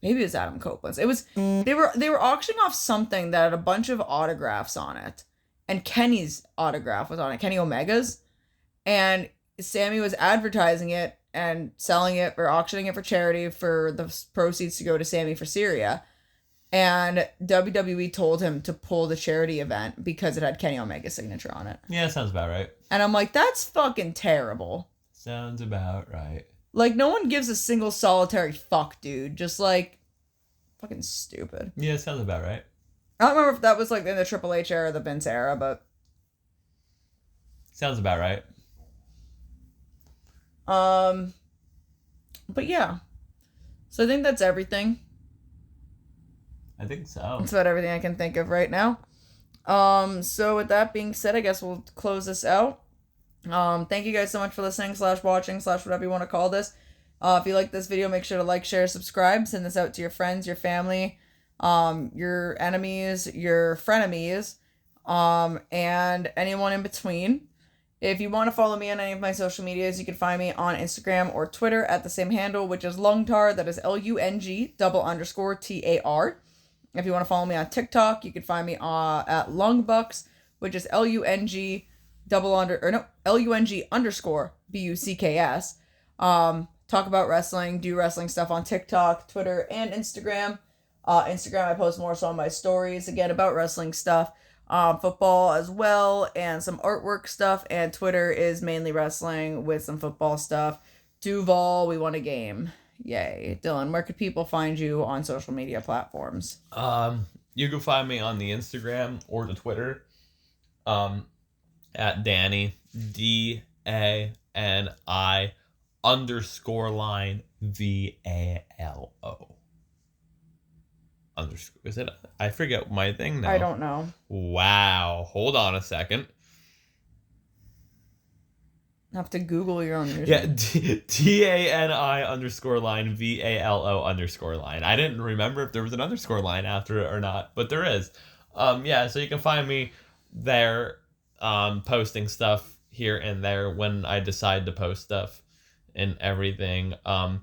Maybe it was Adam Copeland's. It was they were auctioning off something that had a bunch of autographs on it, and Kenny's autograph was on it. Kenny Omega's, and Sammy was advertising it and selling it or auctioning it for charity for the proceeds to go to Sammy for Syria. And WWE told him to pull the charity event because it had Kenny Omega's signature on it.
Yeah, sounds about right.
And I'm like, that's fucking terrible.
Sounds about right.
Like, no one gives a single solitary fuck, dude. Just, like, fucking stupid.
Yeah, sounds about right.
I don't remember if that was, like, in the Triple H era or the Vince era, but...
Sounds about right.
But, yeah. So, I think that's everything.
I think so.
That's about everything I can think of right now. So, with that being said, I guess we'll close this out. Thank you guys so much for listening / watching / whatever you want to call this. If you like this video, make sure to like, share, subscribe. Send this out to your friends, your family, your enemies, your frenemies, and anyone in between. If you want to follow me on any of my social medias, you can find me on Instagram or Twitter at the same handle, which is Lungtar. That is LUNG_TAR. If you want to follow me on TikTok, you can find me at Lungbucks, which is LUNG_BUCKS. Talk about wrestling, do wrestling stuff on TikTok, Twitter, and Instagram. Instagram, I post more so on my stories, again, about wrestling stuff. Football as well, and some artwork stuff. And Twitter is mainly wrestling with some football stuff. Duval, we won a game. Yay. Dylan, where could people find you on social media platforms?
You can find me on the Instagram or the Twitter, at Danny, DANI _line VALO. Is it? I forget my thing now.
I don't know.
Wow. Hold on a second.
I have to Google your own username.
Yeah, DANI _line VALO _line. I didn't remember if there was an underscore line after it or not, but there is. Yeah, so you can find me there, posting stuff here and there when I decide to post stuff and everything. I'm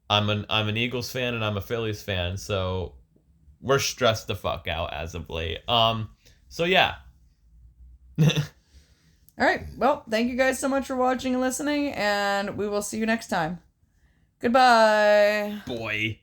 an Eagles fan and I'm a Phillies fan, so we're stressed the fuck out as of late. So yeah.
All right. Well, thank you guys so much for watching and listening, and we will see you next time. Goodbye.
Boy.